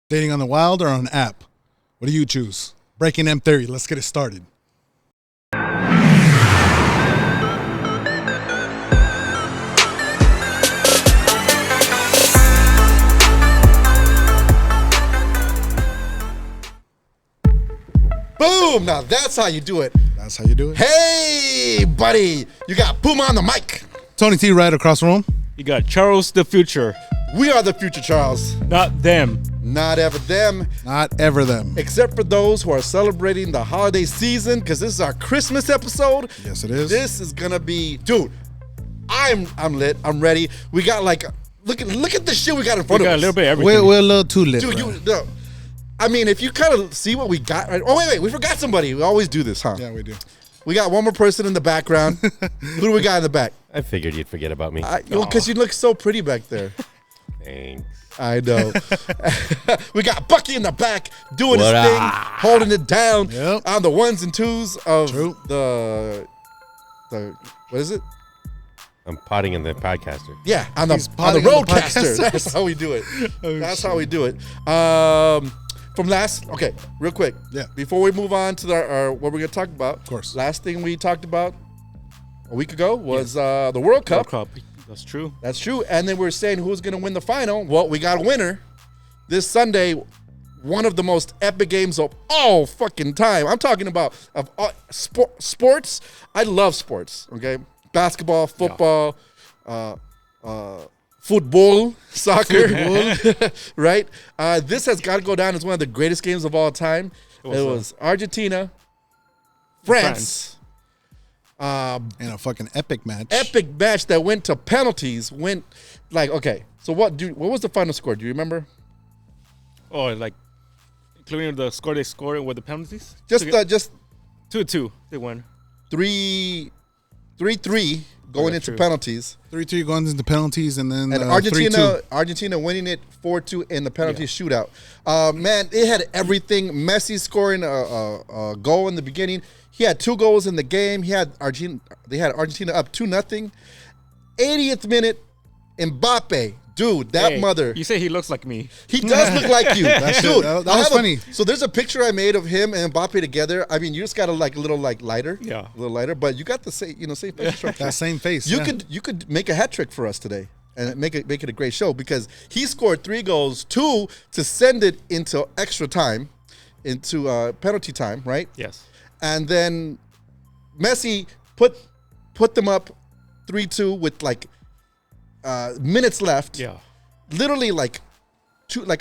Dating on the wild or on an app? What do you choose? Breaking M theory. Let's get it started. Boom! Now that's how you do it. That's how you do it. Hey, buddy. You got Puma on the mic. Tony T right across the room. You got Charles the Future. We are the future, Charles. Not them. Not ever them. Not ever them. Except for those who are celebrating the holiday season, because this is our Christmas episode. Yes, it is. This is gonna be, dude. I'm lit. I'm ready. We got like, look at the shit we got in front We of got us. a little bit of everything. We're a little too lit. Dude, bro. no. I mean, if you kind of see what we got. Right? Oh wait, we forgot somebody. We always do this, huh? Yeah, we do. We got one more person in the background. Who do we got in the back? I figured you'd forget about me. Because you look so pretty back there. Thanks. I know. We got Bucky in the back doing his What thing, up? holding it down Yep. on the ones and twos of True. the what is it? I'm potting in the podcaster. Yeah, on He's the potting on the roadcaster. podcast. That's how we do it. Oh, That's shit. how we do it. Okay, real quick. Yeah. Before we move on to our what we're gonna talk about. Of course. Last thing we talked about a week ago was the World Cup. World Cup. That's true. That's true. And then we were saying who's going to win the final. Well, we got a winner this Sunday. One of the most epic games of all fucking time. I'm talking about of all, sports. I love sports. Okay, basketball, football, football, soccer. Right. This has got to go down as one of the greatest games of all time. It was Argentina, France. And a fucking epic match. Epic match that went to penalties. Went like, okay. So what was the final score? Do you remember? Oh, like including the score they scored with the penalties. Just 2-2. They won. 3-3 going into true. penalties. 3-2 going into penalties, and then And 3-2. Argentina winning it 4-2 in the penalty shootout. Man, it had everything. Messi scoring a goal in the beginning. He had 2 goals in the game. They had Argentina up 2-0. 80th minute, Mbappe. Dude, that Hey, mother. You say he looks like me. He does look like you. Dude, that I was have funny. So there's a picture I made of him and Mbappe together. I mean, you just got a little lighter. Yeah. A little lighter, but you got the same picture structure. That same face. You yeah. could make a hat trick for us today and make it a great show because he scored 3 goals, 2 to send it into extra time, into penalty time, right? Yes. And then Messi put them up 3-2 with like minutes left. Yeah. Literally like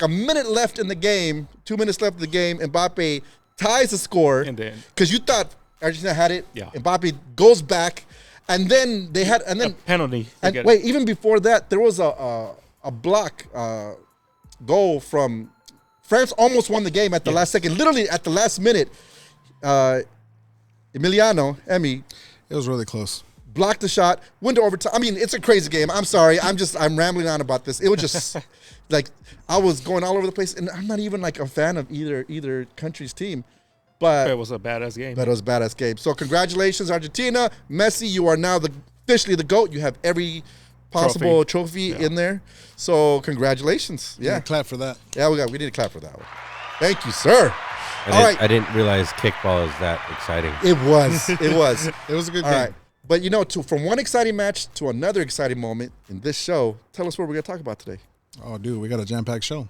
a minute left in the game, 2 minutes left in the game. Mbappe ties the score And then because you thought Argentina had it. Yeah. Mbappe goes back, and then a penalty. and wait, even before that, there was a block goal from France. Almost won the game at the last second, literally at the last minute. Emi It was really close. blocked the shot, went to overtime. I mean, it's a crazy game. I'm sorry. I'm rambling on about this. It was just like I was going all over the place, and I'm not even like a fan of either country's team. But It was a badass game. that was a badass game. So congratulations, Argentina. Messi, you are now officially the GOAT. You have every possible trophy in there. So congratulations. Yeah. Clap for that. Yeah, we need to clap for that one. Thank you, sir. I didn't realize kickball is that exciting. It was. It was. It was a good All game. right. But from one exciting match to another exciting moment in this show, tell us what we're going to talk about today. Oh, dude, we got a jam-packed show.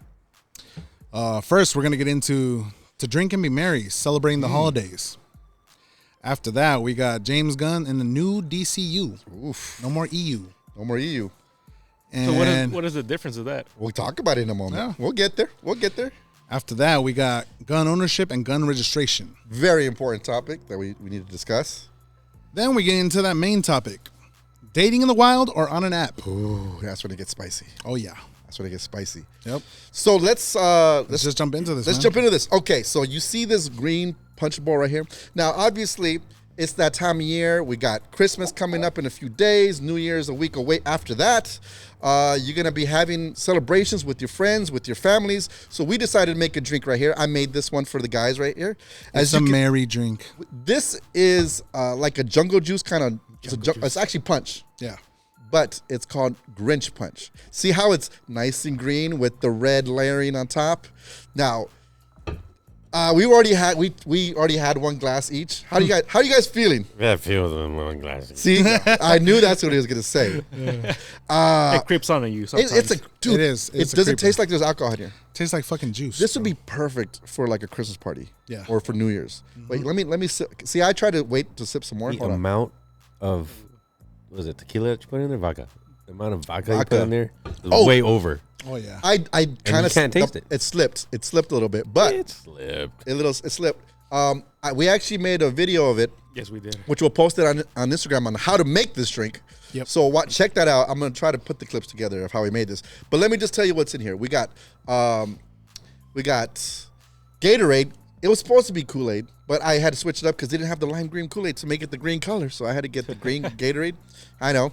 First, we're going to get into To Drink and Be Merry, celebrating the holidays. After that, we got James Gunn in the new DCU. Oof. No more EU. No more EU. And So what is the difference of that? We'll talk about it in a moment. Yeah. We'll get there. after that, we got gun ownership and gun registration. Very important topic that we need to discuss. Then we get into that main topic. Dating in the wild or on an app? Ooh, that's when it gets spicy. Oh, yeah. That's when it gets spicy. Yep. So let's just jump into this. Let's jump into this. Okay, so you see this green punch ball right here. Now, obviously, it's that time of year. We got Christmas coming up in a few days. New Year's a week away after that. You're going to be having celebrations with your friends, with your families. So we decided to make a drink right here. I made this one for the guys right here. It's a merry drink. This is like a jungle juice kind of. It's actually punch. Yeah. but it's called Grinch Punch. See how it's nice and green with the red layering on top? Now, we already had one glass each. How you guys feeling? Yeah, feel them one glass. See, I knew that's what he was gonna say. It creeps on you sometimes. It's a dude. It is. It's It a doesn't creeper. taste like there's alcohol in here. Tastes like fucking juice. This would be perfect for like a Christmas party. Yeah. Or for New Year's. Wait, let me see. I tried to wait to sip some more. The Hold on. amount of, what was it, tequila that you put in there? Vodka. The amount of vodka, you Vodka. put in there is Oh. way over. Oh yeah. I kind of can't taste it. It slipped. It slipped a little bit, but It slipped. it slipped. We actually made a video of it, Yes, we did. which we'll post it on Instagram on how to make this drink. Yep. So check that out. I'm gonna try to put the clips together of how we made this. But let me just tell you what's in here. We got Gatorade. It was supposed to be Kool-Aid, but I had to switch it up because they didn't have the lime green Kool-Aid to make it the green color. So I had to get the green Gatorade. I know.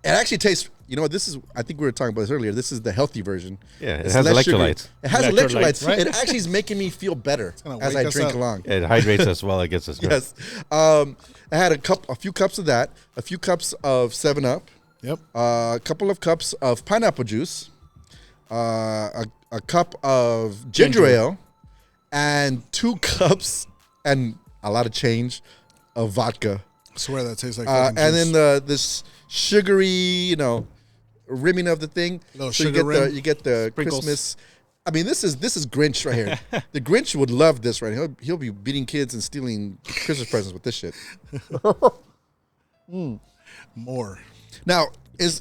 It actually tastes. You know what? This is. I think we were talking about this earlier. This is the healthy version. Yeah, it It's has less sugary. electrolytes. It has Electrolytes, electrolytes. right? It actually is making me feel better gonna as wake I us drink up. along. It hydrates us while it gets us. Yes. I had a few cups of that, a few cups of 7-Up, Yep. a couple of cups of pineapple juice, a cup of ginger ale, and 2 cups and a lot of change of vodka. I swear that tastes like fucking And juice. then this sugary, rimming of the thing. Little So sugar rim. you get the Sprinkles. Christmas. I mean, this is Grinch right here. The Grinch would love this right here. He'll be beating kids and stealing Christmas presents with this shit. More. Now, is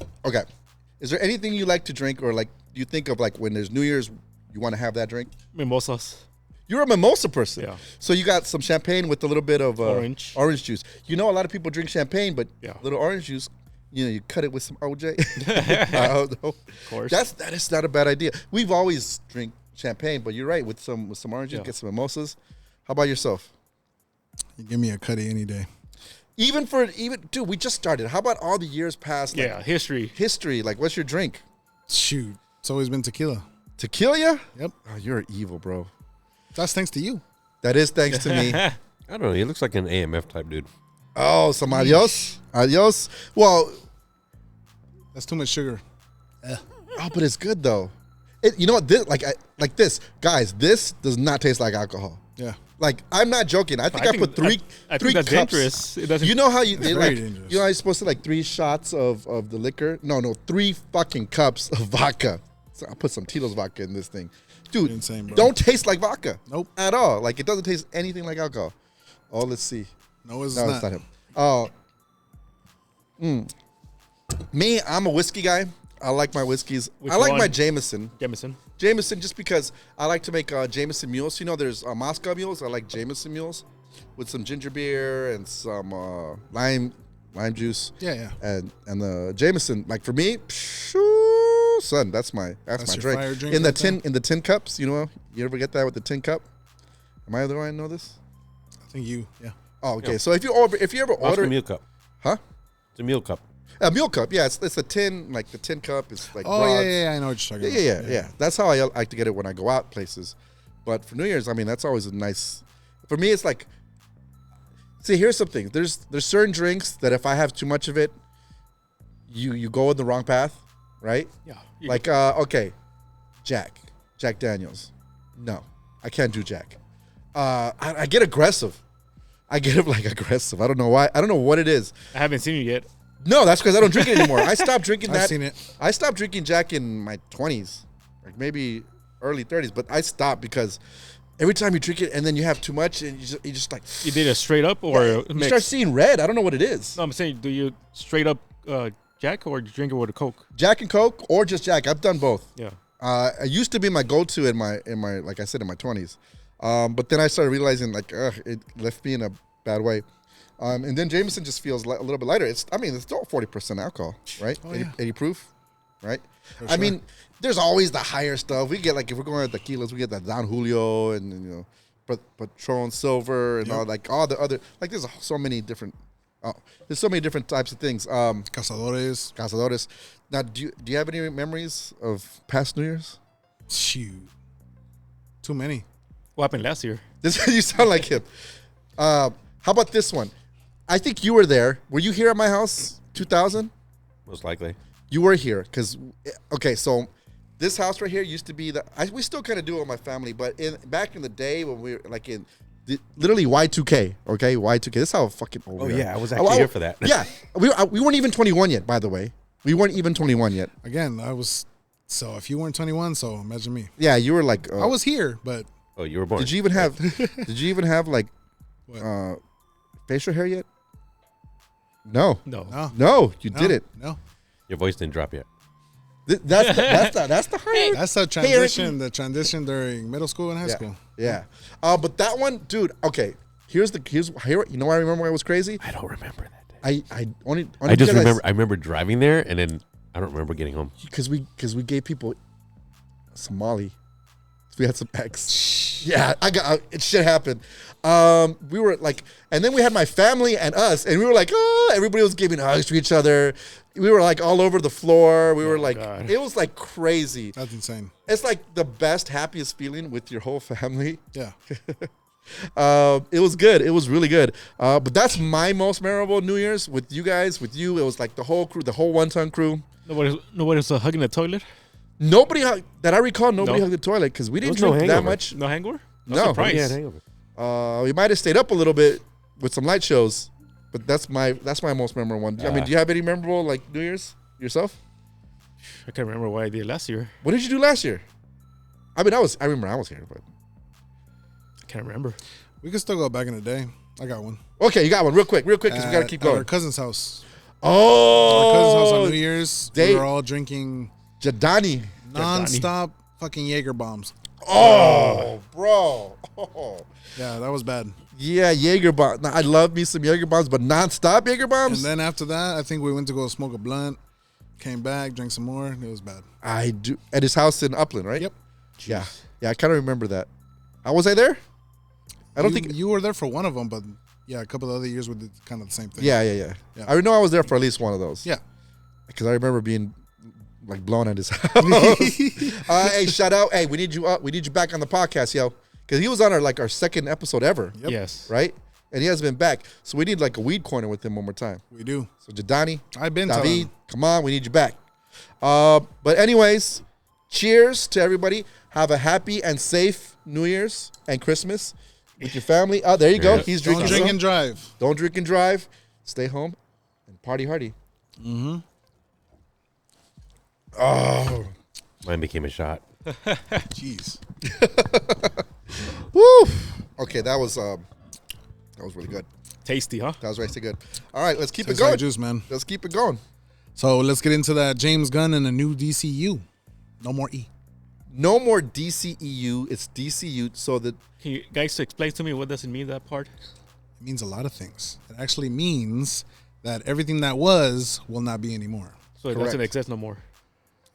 there anything you like to drink, or like you think of like when there's New Year's, you want to have that drink? Mimosas. You're a mimosa person. Yeah. So you got some champagne with a little bit of Orange. juice. You know, a lot of people drink champagne, but Yeah. little orange juice, you cut it with some OJ. I don't know. Of course. That is not a bad idea. We've always drink champagne, but you're right, with some orange juice, Yeah. get some mimosas. How about yourself? You give me a cutty any day. Dude, we just started. How about all the years past? Like, Yeah, history. history. Like, what's your drink? Shoot. It's always been tequila. Tequila? Yep. Oh, you're evil, bro. That's thanks to you. That is thanks to me. I don't know. He looks like an AMF type dude. Oh, some adios. Adios. Well, That's too much sugar. oh, but it's good though. You know what? Like this, guys. This does not taste like alcohol. Yeah. Like, I'm not joking. I think I put three I three think that's cups. dangerous. It doesn't. You know how you That's they very like? dangerous. You know how you're supposed to like 3 shots of the liquor? No, 3 fucking cups of vodka. So I'll put some Tito's vodka in this thing, dude. Insane, bro. Don't taste like vodka. Nope. At all. Like, it doesn't taste anything like alcohol. Oh, let's see. No, it's No, not. it's not him. Oh. Me, I'm a whiskey guy. I like my whiskeys. Which I like one? my Jameson. Jameson. Jameson, just because I like to make Jameson mules. You know, there's Moscow mules. I like Jameson mules with some ginger beer and some lime juice. Yeah, yeah. And the Jameson, like for me, pshoo, son, that's my That's your drink. fire drink In the right there? tin cups. You know, you ever get that with the tin cup? Am I the one who know this? I think you. Yeah. Oh, okay. Yeah. So if you ever Oscar order, meal cup. huh? It's a meal cup. A meal cup, yeah, it's a tin, like the tin cup is like Oh broad. yeah. I know what you're talking Yeah, about. yeah. That's how I like to get it when I go out places. But for New Year's, I mean, that's always a nice. For me, it's like, see, here's something. There's certain drinks that if I have too much of it, you go in the wrong path, right? Yeah. Like, okay, Jack Daniels. No, I can't do Jack. I get aggressive. I get like aggressive. I don't know why. I don't know what it is. I haven't seen you yet. No, that's because I don't drink it anymore. I stopped drinking I've that. seen it. I stopped drinking Jack in my 20s, like maybe early 30s. But I stopped because every time you drink it and then you have too much and you just like You did it straight up or you mix? start seeing red. I don't know what it is. No, I'm saying, do you straight up Jack or do you drink it with a Coke? Jack and Coke or just Jack. I've done both. Yeah. It used to be my go-to in my like I said in my 20s, but then I started realizing like it left me in a bad way. And then Jameson just feels a little bit lighter. It's still 40% alcohol, right? Oh, 80, yeah. 80 proof, right? For I sure. mean, there's always the higher stuff. We get like if we're going to tequilas, we get that Don Julio and Patron Silver and all the other like. There's so many different. There's so many different types of things. Cazadores. Cazadores. Now, do you have any memories of past New Year's? Shoot. Too many. What happened last year? This you sound like him. How about this one? I think you were there. Were you here at my house? 2000? Most likely. You were here because, okay, so this house right here used to be we still kind of do it with my family, but back in the day when we were like literally Y2K, okay, Y2K. This is how fucking old. Oh we are. yeah, I was actually here for that. Yeah, we weren't even 21 yet. By the way, we weren't even 21 yet. Again, I was. So if you weren't 21, so imagine me. Yeah, you were like. I was here, but Oh, you were born. Did you even have? Did you even have like, What? facial hair yet? No, No. no, you no, didn't. No, Your voice didn't drop yet. That's the hard. that's the transition. The transition during middle school and high school. Yeah. But that one, dude. Okay. Here's. You know why I remember why it was crazy? I don't remember that day. I only I just because remember. I remember driving there, and then I don't remember getting home. because we gave people Somali. We had some X. Yeah, it shit happened. We were like, and then we had my family and us, and we were like, oh, everybody was giving hugs to each other. We were like all over the floor. We were like, God. it was like crazy. That's insane. It's like the best, happiest feeling with your whole family. Yeah. It was good. It was really good. But that's my most memorable New Year's with you guys. With you, it was like the whole crew, the whole one-ton crew. Nobody's hugging the toilet. Nobody that I recall. Nobody No. hugged the toilet because we didn't There was no drink that hangover. much. No hangover. No. Surprise. Yeah, hangover. We might have stayed up a little bit with some light shows, but that's my most memorable one. I mean, do you have any memorable like New Year's yourself? I can't remember what I did last year. What did you do last year? I mean, I remember I was here, but I can't remember. We could still go back in the day. I got one. okay, you got one real quick, because we gotta keep At our going. cousin's house. Our cousin's house on Oh, New Year's. they- We were all drinking Jadani. non-stop fucking Jaeger bombs. Oh, bro. Oh. Yeah, that was bad. Yeah, Jaeger bomb. I love me some Jaeger bombs, but non-stop Jaeger And bombs. then after that, I think we went to go smoke a blunt. Came back, drank some more. It was bad. I do at his house in Upland, right? Yep. Yeah, yeah. I kind of remember that. Was I there? I don't think. you were there for one of them, but yeah, a couple of other years we did kind of the same thing. Yeah. Yeah. I know I was there for at least one of those. Yeah. Because I remember being like blown at his house. Hey, shout out! Hey, we need you up. We need you back on the podcast, yo. Because he was on our second episode ever, Yep. Yes. right? And he hasn't been back, so we need like a weed corner with him one more time. We do. So Jadani, I've been telling David, him. come on, we need you back. But anyways, cheers to everybody. Have a happy and safe New Year's and Christmas with your family. Oh, there you go. Yeah. He's Don't drinking. drink some. and drive. Don't drink and drive. Stay home and party hardy. Mm-hmm. Oh, Mine became a shot. Jeez. woo! Okay, that was really good. Tasty, huh? That was really good. All right, let's keep it Tastes like going. juice, man. Let's keep it going. So let's get into that James Gunn and the new DCU. No more E. No more DCEU. It's DCU. So that Can you guys explain to me what does it mean, that part? It means a lot of things. It actually means that everything that was will not be anymore. So it Correct. doesn't exist no more.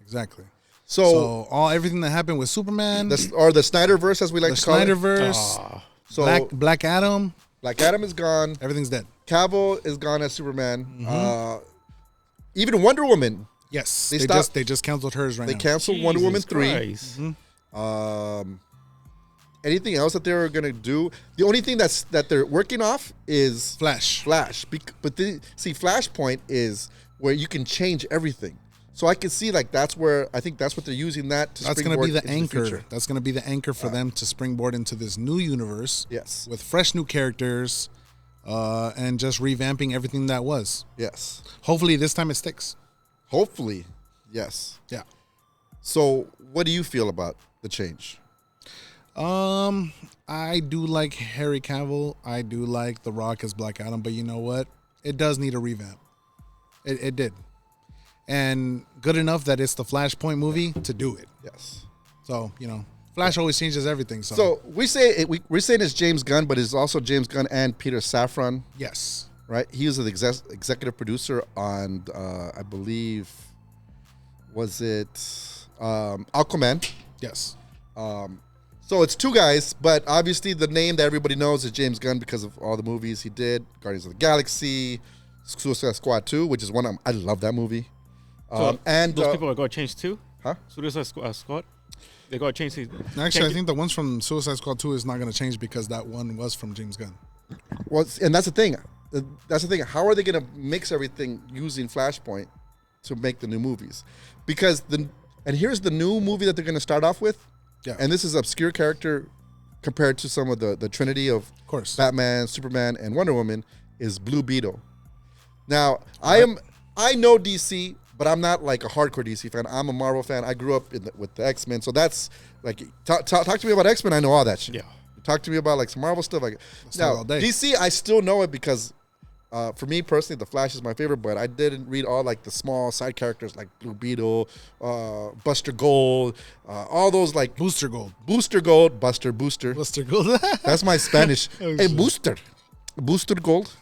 Exactly. so, So everything that happened with Superman, the Snyderverse, as we like the to call it. Snyderverse, Ah, So Black Adam, Black Adam is gone. everything's dead. Cavill is gone as Superman. Even Wonder Woman. Yes, They they stopped- just canceled hers right They now. canceled Wonder Woman Jesus 3. Christ. Anything else that they're gonna do? The only thing that they're working off is Flash. Flash. But see, Flashpoint is where you can change everything. So I can see like that's where I think that's what they're using that to. That's going to be springboard the into anchor. future. That's going to be the anchor for them to springboard into this new universe Yes. with fresh new characters and just revamping everything that was. Yes. Hopefully this time it sticks. Hopefully, yes. Yeah. So what do you feel about the change? I do like Harry Cavill. I do like The Rock as Black Adam, but you know what? It does need a revamp. It did. And good enough that it's the Flashpoint movie to do it. Yes. So, Flash always changes everything. So we say we're saying it's James Gunn, but it's also James Gunn and Peter Safran, yes. right? He was the executive producer on, I believe, was it Aquaman? Yes. So it's two guys, but obviously the name that everybody knows is James Gunn because of all the movies he did, Guardians of the Galaxy, Suicide Squad 2, which is one I love that movie. So And those people are going to change too? Huh? Suicide Squad? They got to change these. Actually, I think the ones from Suicide Squad 2 is not going to change because that one was from James Gunn. Well, and that's the thing. How are they going to mix everything using Flashpoint to make the new movies, because and here's the new movie that they're going to start off with. Yeah. And this is obscure character compared to some of the trinity of course. Batman, Superman, and Wonder Woman is Blue Beetle. Now, I know DC, but I'm not like a hardcore DC fan. I'm a Marvel fan. I grew up with the X-Men, so that's like talk to me about X-Men. I know all that shit. Yeah. Talk to me about like some Marvel stuff. Like talk now, all day. DC, I still know it because for me personally, The Flash is my favorite. But I didn't read all like the small side characters like Blue Beetle, Buster Gold, all those like Booster Gold. Booster Gold, Booster. Booster Gold. That's my Spanish. Hey, Booster Gold,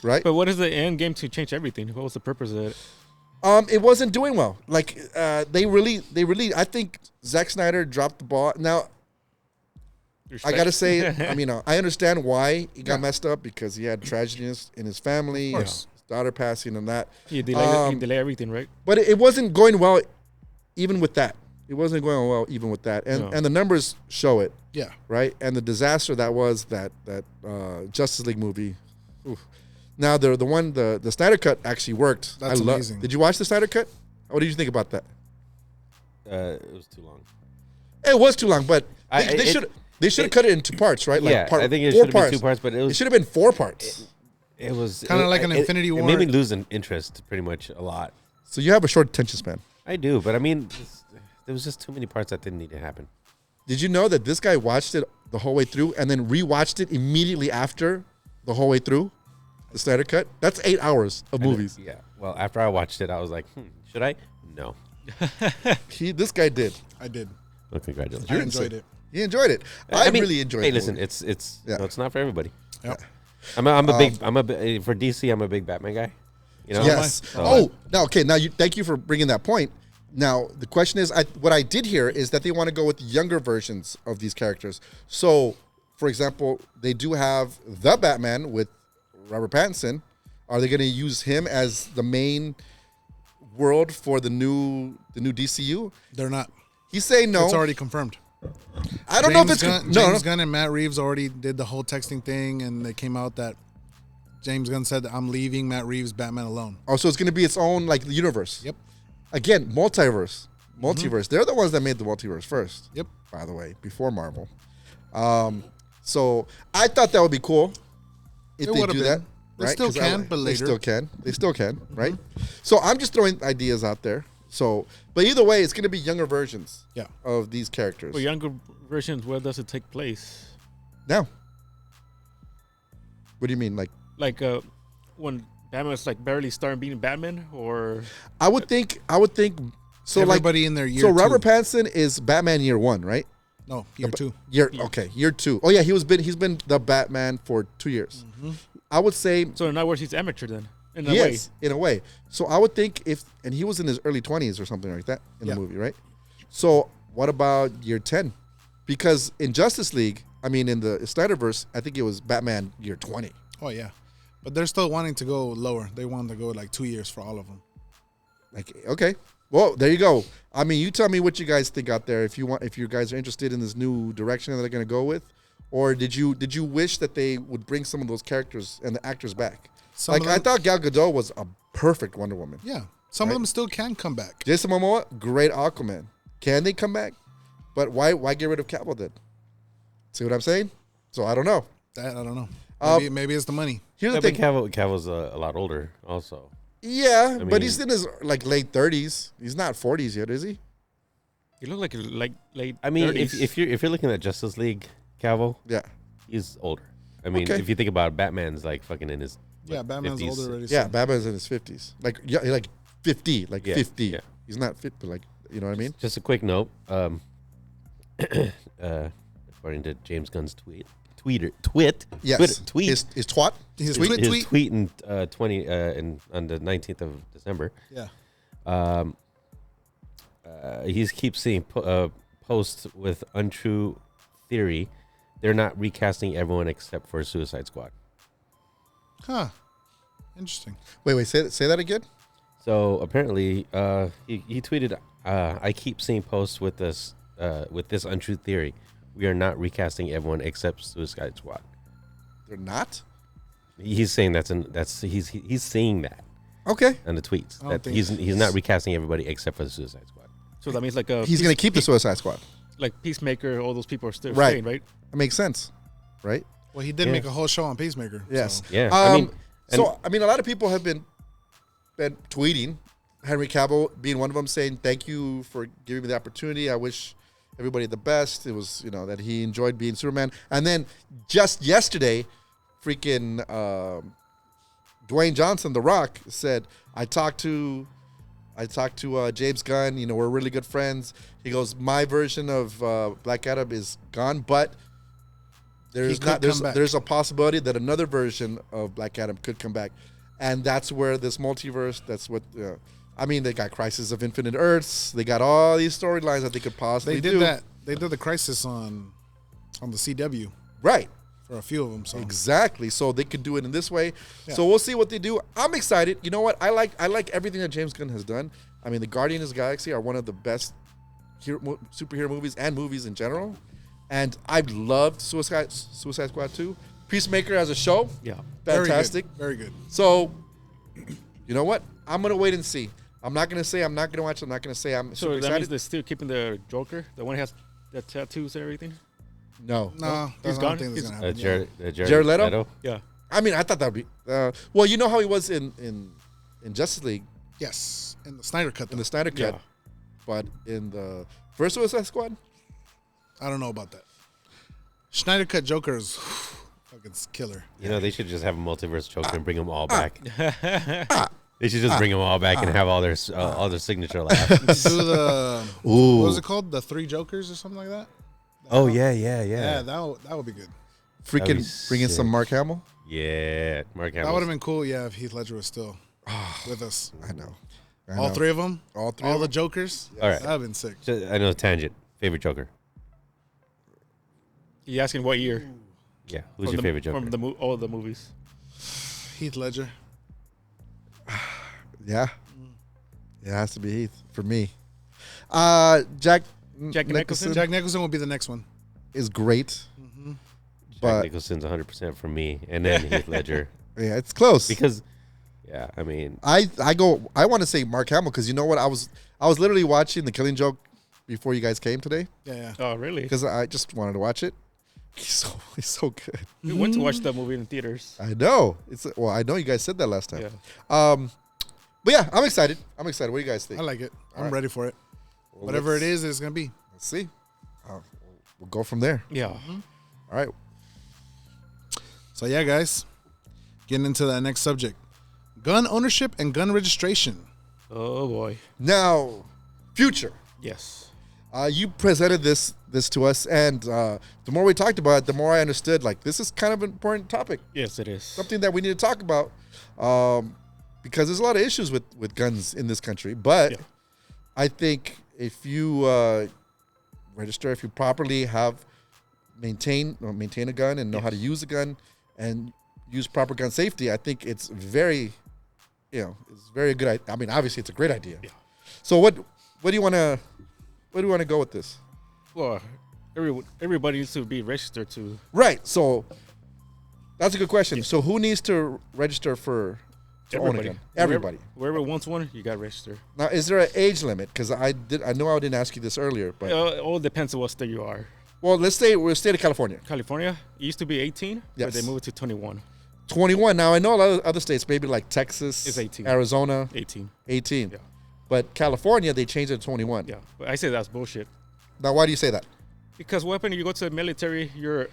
right? But what is the end game to change everything? What was the purpose of it? It wasn't doing well. Like they really. I think Zack Snyder dropped the ball. Now I gotta say, I mean, I understand why he got messed up because he had tragedies in his family, his daughter passing, and that. He delayed everything, right? But it wasn't going well, even with that. It wasn't going well even with that, and the numbers show it, Yeah. right? And the disaster that was that Justice League movie. Oof. Now the Snyder Cut actually worked. That's amazing. Did you watch the Snyder Cut? What did you think about that? It was too long. It was too long, but they should have cut it in 2 parts, right? Yeah, I think it 4 should have been 2 parts, but it should have been 4 parts. it was Kinda like an Infinity It War. made me lose an interest pretty much a lot. So you have a short attention span. I do, but I mean, there was just too many parts that didn't need to happen. Did you know that this guy watched it the whole way through and then rewatched it immediately after the whole way through? The Snyder Cut? That's 8 hours of movies. Yeah. Well, after I watched it, I was like, should I? No. This guy did. I did. Well, congratulations. I enjoyed it. He enjoyed it. I really enjoyed it. Hey, listen, it's Yeah. it's not for everybody. Yep. I'm a big for DC. I'm a big Batman guy. You know. Yes. So, Now thank you for bringing that point. Now the question is, what I did hear is that they want to go with younger versions of these characters. So, for example, they do have the Batman with Robert Pattinson. Are they going to use him as the main world for the new DCU? They're not. He's saying no. It's already confirmed. I don't know if it's James Gunn and Matt Reeves already did the whole texting thing, and they came out that James Gunn said that I'm leaving Matt Reeves' Batman alone. Oh, so it's going to be its own like universe. Yep. Again, multiverse. They're the ones that made the multiverse first. Yep. By the way, before Marvel. So I thought that would be cool if It they would've do been. that. They Right? still 'Cause can, but They later. still can. Right? So I'm just throwing ideas out there. So, but either way, it's going to be younger versions Yeah. of these characters. For younger versions, where does it take place? Now, what do you mean? Like when Batman's like barely starting being Batman, or I would think. So Everybody in their year So Robert two. Pattinson is Batman year 1, right? No, year 2. Year 2. Oh yeah, he's been the Batman for 2 years. I would say so in other words, he's amateur then. In a yes, in a way. So I would think and he was in his early 20s or something like that in Yeah. the movie, right? So what about year 10? Because in Justice League, I mean in the Snyderverse, I think it was Batman year 20. Oh yeah, but they're still wanting to go lower. They want to go like 2 years for all of them. Like okay, well there you go. I mean, you tell me what you guys think out there. If you guys are interested in this new direction that they're going to go with, or did you wish that they would bring some of those characters and the actors back? Some of I them- thought Gal Gadot was a perfect Wonder Woman. Yeah, some Right. of them still can come back. Jason Momoa, great Aquaman. Can they come back? But why get rid of Cavill then? See what I'm saying? So I don't know. That I don't know. Um, Maybe it's the money. Here's yeah, the but thing. Cavill's a lot older also. Yeah, I but mean- he's in his like late 30s. He's not 40s yet, is he? he looked like late. I mean, 30s. if you're looking at Justice League, Cavill, Yeah. he's older. I mean, Okay. if you think about it, Batman's like fucking in his Yeah, Batman's 50s. older already. Yeah, so- Batman's in his 50s. Like 50, like Yeah, 50. yeah. He's not fit, but like, you know what I mean? Just a quick note. According to James Gunn's tweet. Yes. Tweet. His twat. His Tweet. tweet. His tweet in on the 19th of December. Yeah. He keeps seeing posts with untrue theory. They're not recasting everyone except for Suicide Squad. Huh. Interesting. Wait, say that again? So apparently, he tweeted, "I keep seeing posts with this untrue theory. We are not recasting everyone except Suicide Squad." They're not? He's saying he's seeing that. Okay. on the tweets I don't that think- he's not recasting everybody except for the Suicide Squad. So that means like He's going to keep the Suicide Squad. like Peacemaker. All those people are still Right. staying, right? That makes sense, right? Well, he did Yeah. make a whole show on Peacemaker. Yes. so- Yeah, I mean, so I mean, a lot of people have been tweeting Henry Cavill being one of them, saying thank you for giving me the opportunity. I wish everybody the best. It was that he enjoyed being Superman. And then just yesterday, freaking Dwayne Johnson, The Rock, said I talked to James Gunn. We're really good friends. He goes, my version of Black Adam is gone, but He could come back. there's a possibility that another version of Black Adam could come back, and that's where this multiverse. That's what they got Crisis of Infinite Earths. They got all these storylines that they could possibly They do. did that. They did the Crisis on the CW Right. for a few of them. So Exactly. So they could do it in this way. Yeah. So we'll see what they do. I'm excited. You know what? I like everything that James Gunn has done. I mean, the Guardians of the Galaxy are one of the best superhero movies and movies in general. And I've loved Suicide Squad 2. Peacemaker as a show, Yeah. fantastic. Very good. So, you know what? I'm going to wait and see. I'm not going to say I'm not going to watch. I'm not going to say I'm So super that excited. means they're still keeping the Joker, the one who has the tattoos and everything. No. No, He's I gone? don't think that's He's- gonna happen. Jared Leto? Yeah. I mean, I thought that would be. Well, you know how he was in Justice League Yes, in the Snyder cut. in Though. the Snyder Cut, Yeah. but in the first Suicide Squad, I don't know about that. Schneider cut Joker is fucking killer. they should just have a multiverse Joker and bring them all back. They should just bring them all back and have all their signature laughs. Do the Ooh. what was it called? The Three Jokers or something like that. Oh yeah. Yeah, that would be good. freaking That'd be bring in some sick. Mark Hamill. Yeah, Mark That Hamill. would have been cool. Yeah, if Heath Ledger was still with us. I know. All three of them. All three. All of the them. Jokers. All right. That'd been sick. I know tangent. Favorite Joker. You asking what year? Yeah, who's From your the- favorite Joker? From all the movies. Heath Ledger. Yeah. It has to be Heath for me. Jack Nicholson? Jack Nicholson will be the next one. is great, Jack but Nicholson's 100% for me, and then Heath Ledger yeah, it's close. because, yeah, I mean, I want to say Mark Hamill because you know what? I was literally watching The Killing Joke before you guys came today Yeah. Oh, really? because I just wanted to watch it. He's so good. We went to watch that movie in theaters. I know. I know you guys said that last time. Yeah. But yeah, I'm excited. What do you guys think? I like it. I'm right. ready for it. Well, Whatever it let's- is, it's gonna be. Let's see. We'll go from there. Yeah. All right. So yeah, guys, getting into that next subject: gun ownership and gun registration. Oh boy. Now, future. Yes. You presented this to us, and the more we talked about it, the more I understood. Like, this is kind of an important topic, Yes, it is. something that we need to talk about, because there's a lot of issues with guns in this country. But Yeah. I think if you register, if you properly maintain a gun and know how to use a gun and use proper gun safety, I think it's very good. I mean, obviously, it's a great idea. Yeah. So what do you want to? Where do you want to go with this? Well, everybody needs to be registered to. Right. So that's a good question. So who needs to register to own a Everybody. gun? Everybody. Wherever wants one, you got to register. Now, is there an age limit? Because I know I didn't ask you this earlier, but It all depends on what state you are. well, we're state of California. California, it used to be 18, Yes. but they moved it to 21. 21. Now I know a lot of other states, maybe like Texas, It's 18. Arizona, 18. 18. Yeah. But California, they changed it to 21. Yeah. But I say that's bullshit. Now, why do you say that? Because what happens, you go to the military, you're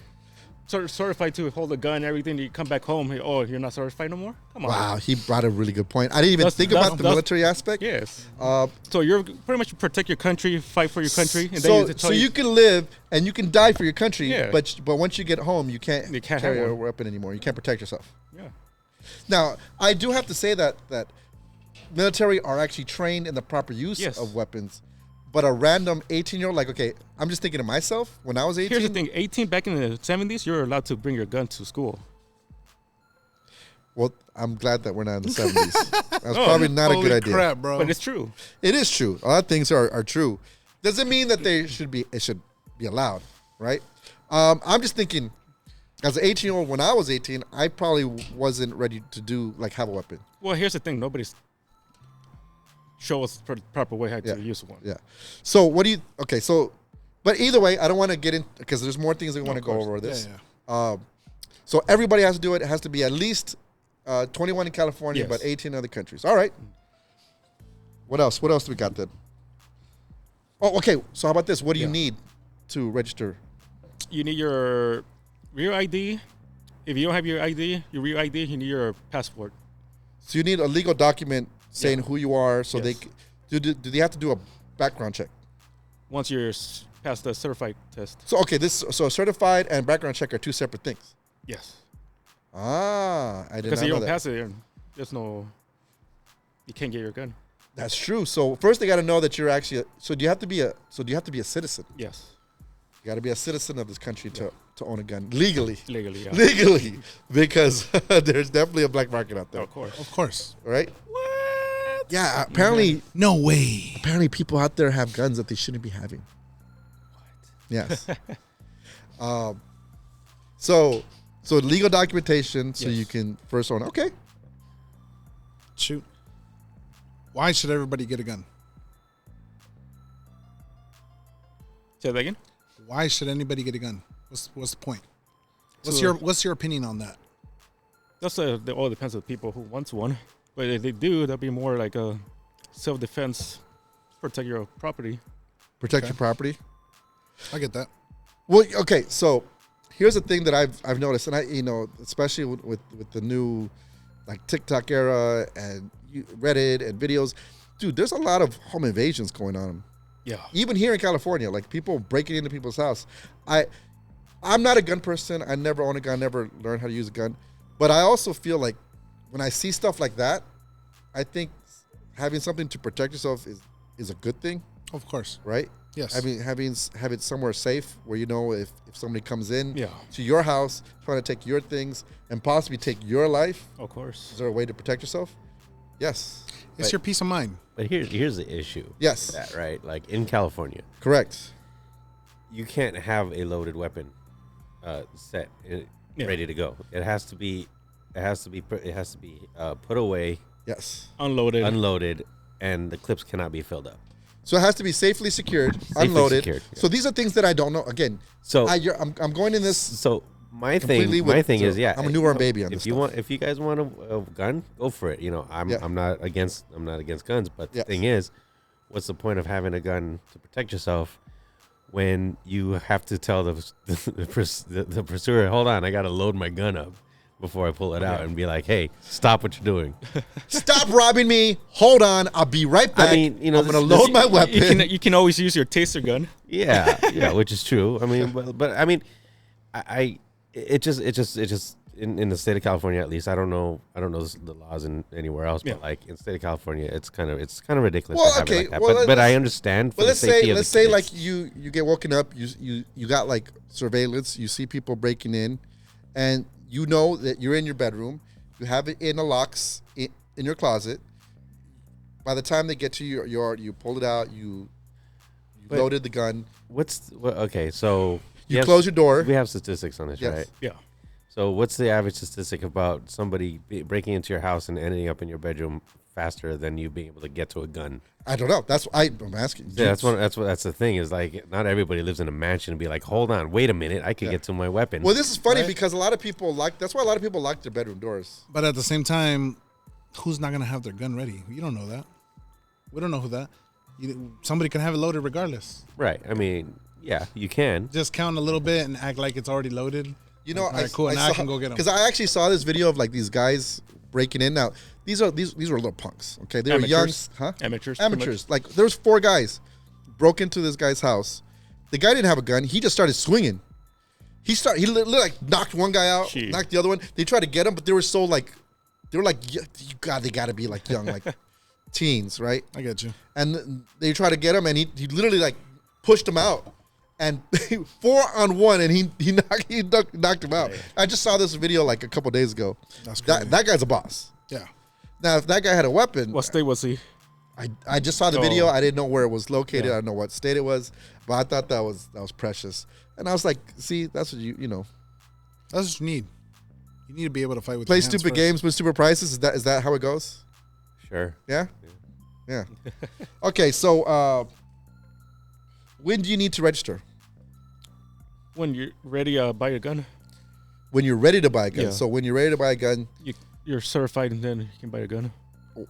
certified to hold a gun, everything. You come back home, you're not certified no more? Come on. Wow, he brought a really good point. I didn't even That's- think that's- about the that's- military aspect. Yes. Uh, So you're pretty much protect your country, fight for your country. And so then so you can live and you can die for your country, Yeah. but once you get home, you can't You can't carry have a one. weapon anymore. You can't protect yourself. Yeah. Now, I do have to say that military are actually trained in the proper use Yes. of weapons, but a random 18-year-old, like, okay, I'm just thinking of myself when I was 18. Here's the thing 18 back in the 70s, you're allowed to bring your gun to school. Well, I'm glad that we're not in the 70s. That's probably not a Holy good idea. crap, bro. But it's true. It is true. A lot of things are true. Doesn't mean that it should be allowed, right? I'm just thinking, As an 18-year-old, when I was 18, I probably wasn't ready to have a weapon. Well, here's the thing: nobody's show us the proper way how Yeah. to use one. Yeah. So what do you? Okay. So, but either way, I don't want to get in because there's more things we want to go course. over this. Yeah. So everybody has to do it. It has to be at least 21 in California, Yes. but 18 in other countries. All right. What else? What else do we got then? Oh, okay. So how about this? What do you Yeah. need to register? You need your real ID. If you don't have your ID, your real ID, you need your passport. So you need a legal document saying who you are. So Yes. do they have to do a background check? Once you're past the certified test. So okay, so certified and background check are two separate things. Yes. Ah, I did Because not if you know don't that. pass it, there's no. You can't get your gun. That's true. So first they got to know that you're actually. So do you have to be a citizen? Yes. You got to be a citizen of this country to own a gun legally. Legally. Yeah. Legally, because there's definitely a black market out there, Of course. Of course. right? What? Yeah. Apparently, No way. people out there have guns that they shouldn't be having. Yes. So legal documentation, so Yes. you can first own. Okay. Shoot. Why should everybody get a gun? Say that again. Why should anybody get a gun? What's the point? So- What's your opinion on that? That's it all depends on the people who wants one. But if they do, that'll be more like a self-defense, protect your property. Protect Okay. your property. I get that. Well, okay, so here's the thing that I've noticed, and especially with the new like TikTok era and Reddit and videos, dude, there's a lot of home invasions going on. Yeah. Even here in California, like people breaking into people's house. I'm not a gun person. I never own a gun, never learned how to use a gun. But I also feel like when I see stuff like that, I think having something to protect yourself is a good thing, Of course. right? Yes. I mean, have it somewhere safe where you know if somebody comes in Yeah. to your house trying to take your things and possibly take your life, Of course. is there a way to protect yourself? Yes. It's your peace of mind. But here's the issue. Yes. with that, right? Like in California, Correct. you can't have a loaded weapon set Yeah. ready to go. It has to be put away, Yes. Unloaded. unloaded, and the clips cannot be filled up. So it has to be safely secured, unloaded. secured, yeah. So these are things that I don't know. Again, So I'm going in this. So my Completely thing with- is, so yeah, I'm a newborn baby on if this you stuff. if you guys want a gun, go for it. I'm Yeah. not against guns, but Yes. the thing is, what's the point of having a gun to protect yourself when you have to tell the pursuer, hold on, I got to load my gun up before I pull it out, and be like, hey, stop what you're doing. Stop robbing me. Hold on. I'll be right back. I mean, I'm going to this- load my weapon. You can always use your taser gun. Yeah, which is true. I mean, but I mean, it just in the state of California, at least, I don't know the laws in anywhere else, but Yeah. like in the state of California, it's kind of ridiculous. Well, to have it okay, like that. well, but I let's- understand. For But the let's safety say of the let's say kids. like you get woken up, you got like surveillance, you see people breaking in, and you know that you're in your bedroom, you have it in a locks in your closet. By the time they get to your yard, you pull it out, you But- loaded the gun, okay? So you close your door. We have statistics on this, Yes. right? Yeah. So what's the average statistic about somebody breaking into your house and ending up in your bedroom faster than you being able to get to a gun? I don't know. That's what I'm asking. Yeah, that's the thing is like not everybody lives in a mansion and be like, hold on, wait a minute, I could get to my weapon. Well, this is funny Right. because a lot of people that's why a lot of people lock their bedroom doors. But at the same time, who's not going to have their gun ready? You don't know that. We don't know who that. Somebody can have it loaded regardless. Right. I mean, yeah, you can. Just count a little bit and act like it's already loaded. You know, All right, cool. Now I can go get 'em. Because I actually saw this video of like these guys breaking in. Now these were little punks. Okay, they were young, Amateurs. huh? Amateurs, pretty much. Amateurs. Like there was 4 guys broke into this guy's house. The guy didn't have a gun. He just started swinging. He literally like knocked one guy out, Gee. knocked the other one. They tried to get him, but they were so like, they got to be like young, like teens, right? I get you. And they tried to get him, and he literally like pushed him out, and 4-on-1, and he knocked him out. I just saw this video like a couple days ago. That's crazy. That guy's a boss. Yeah. Now, if that guy had a weapon, What state was he? I just saw the Oh. video. I didn't know where it was located. Yeah. I don't know what state it was, but I thought that was precious. And I was like, see, that's what you know. That's what you need. You need to be able to fight with Play your hands stupid first. games, win stupid prizes. Is that how it goes? Sure. Yeah. Yeah. Okay, so when do you need to register? When you're ready to buy a gun, When you're ready to buy a gun. Yeah. So when you're ready to buy a gun, you're certified, and then you can buy a gun.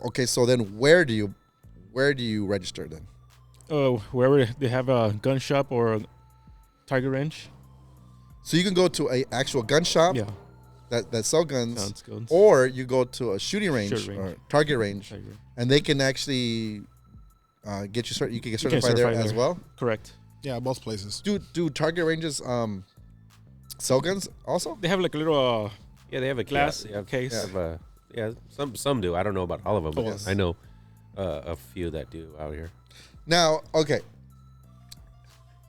okay. So then where do you register then? Wherever they have a gun shop or a target range. So you can go to a actual gun shop Yeah. that sell guns, Sounds good. or you go to a shooting range, Shooting range. or target range, Target range. and they can actually get you certified. You can get You can certified there certify as there. well. Correct. Yeah, both places. Do target ranges sell guns also? They have like a little Yeah, they have a glass kiosk. case. They have yeah, some do. I don't know about all of them, but Yes. I know a few that do out here. Now, okay.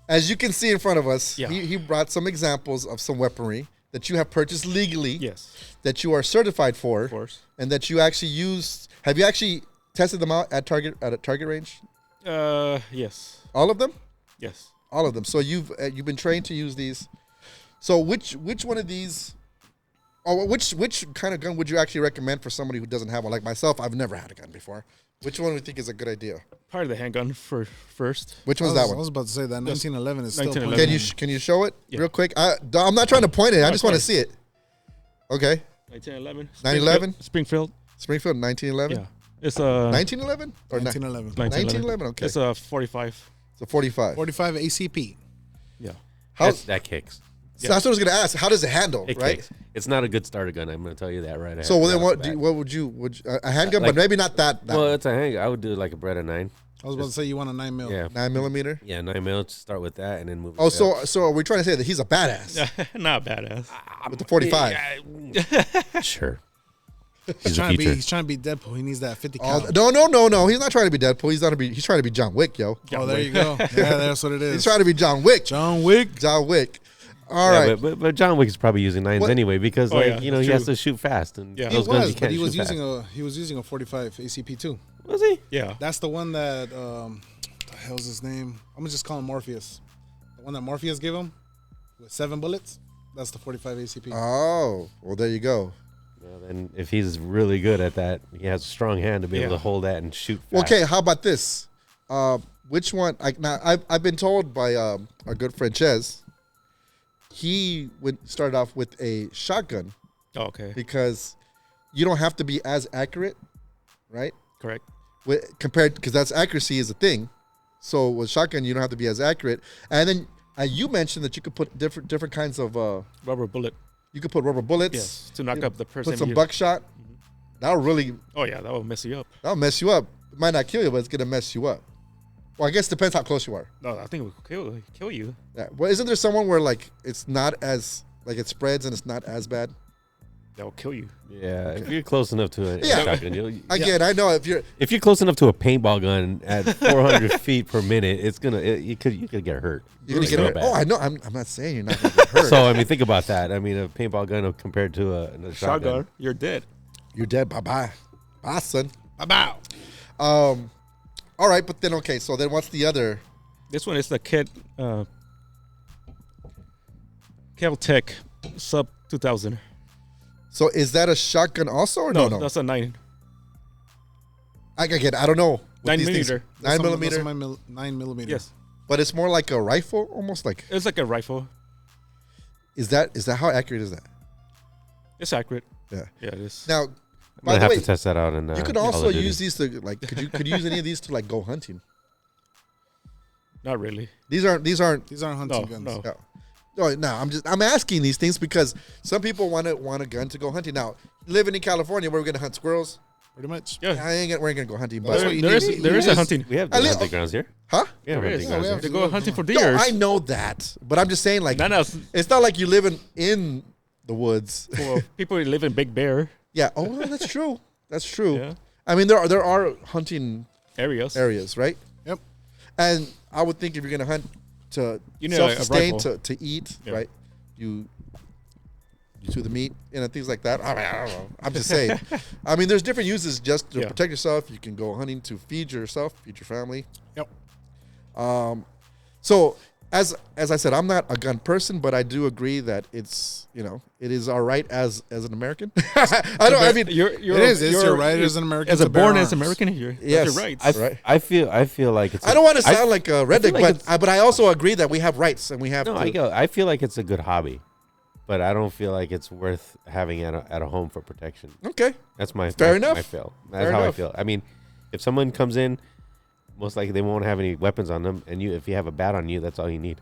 As you can see in front of us, Yeah. he brought some examples of some weaponry that you have purchased legally, Yes, that you are certified for, of course. and that you actually use. Have you actually tested them out at a target range? Yes, All of them? yes. All of them. So you've been trained to use these. So which one of these, or which kind of gun would you actually recommend for somebody who doesn't have one? Like myself, I've never had a gun before. Which one do you think is a good idea? Probably the handgun for first. Which I one's was, that I one? was about to say that 1911 is still 1911. pointing. Can you show it Yeah. real quick? I'm not trying to point it. I No, just want to it's see it. Okay. 1911. 9/11? Springfield. Springfield, 1911. Yeah, it's a 1911 or 1911. 1911. Okay. It's a 45. So 45. 45 ACP. Yeah. How, That kicks. so that's what I was gonna ask. How does it handle? It Right. kicks. It's not a good starter gun. I'm going to tell you that right ahead. So well, then right what? off the bat. What would you a handgun, Like- but maybe not that. Well, Well, it's a hang. I would do like a Beretta 9. I was about to say you want a 9 mil. Yeah. 9mm. Yeah, 9mm. Start with that and then move. Oh, it so up. so are we trying to say that he's a badass Not badass. with the 45? Sure. He's He's a trying to be. future. He's trying to be Deadpool. He needs that 50 Oh, cal. no. He's not trying to be Deadpool. He's trying to be John Wick, yo. Oh, there you go. Yeah, that's what it is. He's trying to be John Wick. John Wick. John Wick. All Yeah, right. but John Wick is probably using 9s What- anyway because Oh, like yeah, he true. has to shoot fast and Yeah. He those guns you was, but can't he was shoot using fast. a 45 ACP too. Was he? Yeah. That's the one that what the hell's his name? I'm gonna just call him Morpheus. The one that Morpheus gave him with 7 bullets. That's the 45 ACP. Oh, well, there you go. Well, then if he's really good at that, he has a strong hand to be able Yeah. to hold that and shoot fast. Okay, how about this? Which one? I've been told by our good friend Ches, he started off with a shotgun Oh, okay. because you don't have to be as accurate, right? Correct. Compared, because that's accuracy is a thing. So with shotgun, you don't have to be as accurate. And then you mentioned that you could put different kinds of Rubber bullet. you could put rubber bullets, Yes. To knock you up the person. put some you- buckshot. That'll really Oh yeah, that will mess you up. mess you up. It might not kill you, but it's gonna mess you up. Well, I guess it depends how close you are. No, I think it will kill you. Yeah. Well, isn't there someone where like it's not as like it spreads and it's not as bad? That will kill you. Yeah, if you're close enough to a Yeah. shotgun, Again, I know if you're close enough to a paintball gun at 400 feet per minute, it's gonna you could get hurt. you're gonna It's get so hurt. bad. Oh, I know. I'm not saying you're not gonna get hurt. So I mean, think about that. I mean, a paintball gun compared to a shotgun. Shotgun, you're dead. You're dead. Bye, son. Bow. All right, but then okay. So then what's the other? This one is the Caltech Sub 2000. So is that a shotgun also or no? That's a 9. I don't know. with 9 these things. millimeter. 9mm. 9 millimeter. Yes. But it's more like a rifle, almost like. It's like a rifle. Is that how accurate is that? It's accurate. Yeah. Yeah, it is. Now, I'm by gonna the have way, to test that out. And you could also use these to like. Could you use any of these to like go hunting? Not really. These aren't. These aren't hunting No, guns. no. No. No, I'm asking these things because some people want a gun to go hunting. Now, living in California, where we're gonna hunt squirrels, Pretty much. Yeah. we ain't gonna go hunting. That's But what you There need. is there is a hunting. We have I li- hunting grounds here. huh? We have There hunting is. grounds we here. have- They go hunting for No, deers. I know that, but I'm just saying like Not as it's not like you living in the woods. for people who live in Big Bear Yeah. Oh, well, that's true. That's true. Yeah. I mean, there are hunting areas. areas, right? Yep. And I would think if you're gonna hunt to You need a self-sustain, rifle. to eat, Yeah. right? You chew the meat, things like that. I mean, I don't know. I'm just saying. I mean, there's different uses just to Yeah. protect yourself. You can go hunting to feed yourself, feed your family. Yep. So as I said, I'm not a gun person, but I do agree that it's it is our right as an American. I mean, You're, It is. It's your right as an American. As a to bear born as arms. American, you're Yes. that's your rights. Right. I feel like it's. I don't want to sound like a redneck, like but I also agree that we have rights and we have No, to. I feel like it's a good hobby, but I don't feel like it's worth having at a home for protection. Okay. That's my Fair my, enough. My feel. That's Fair how enough. I feel. I mean, if someone comes in, most likely they won't have any weapons on them, and if you have a bat on you, that's all you need.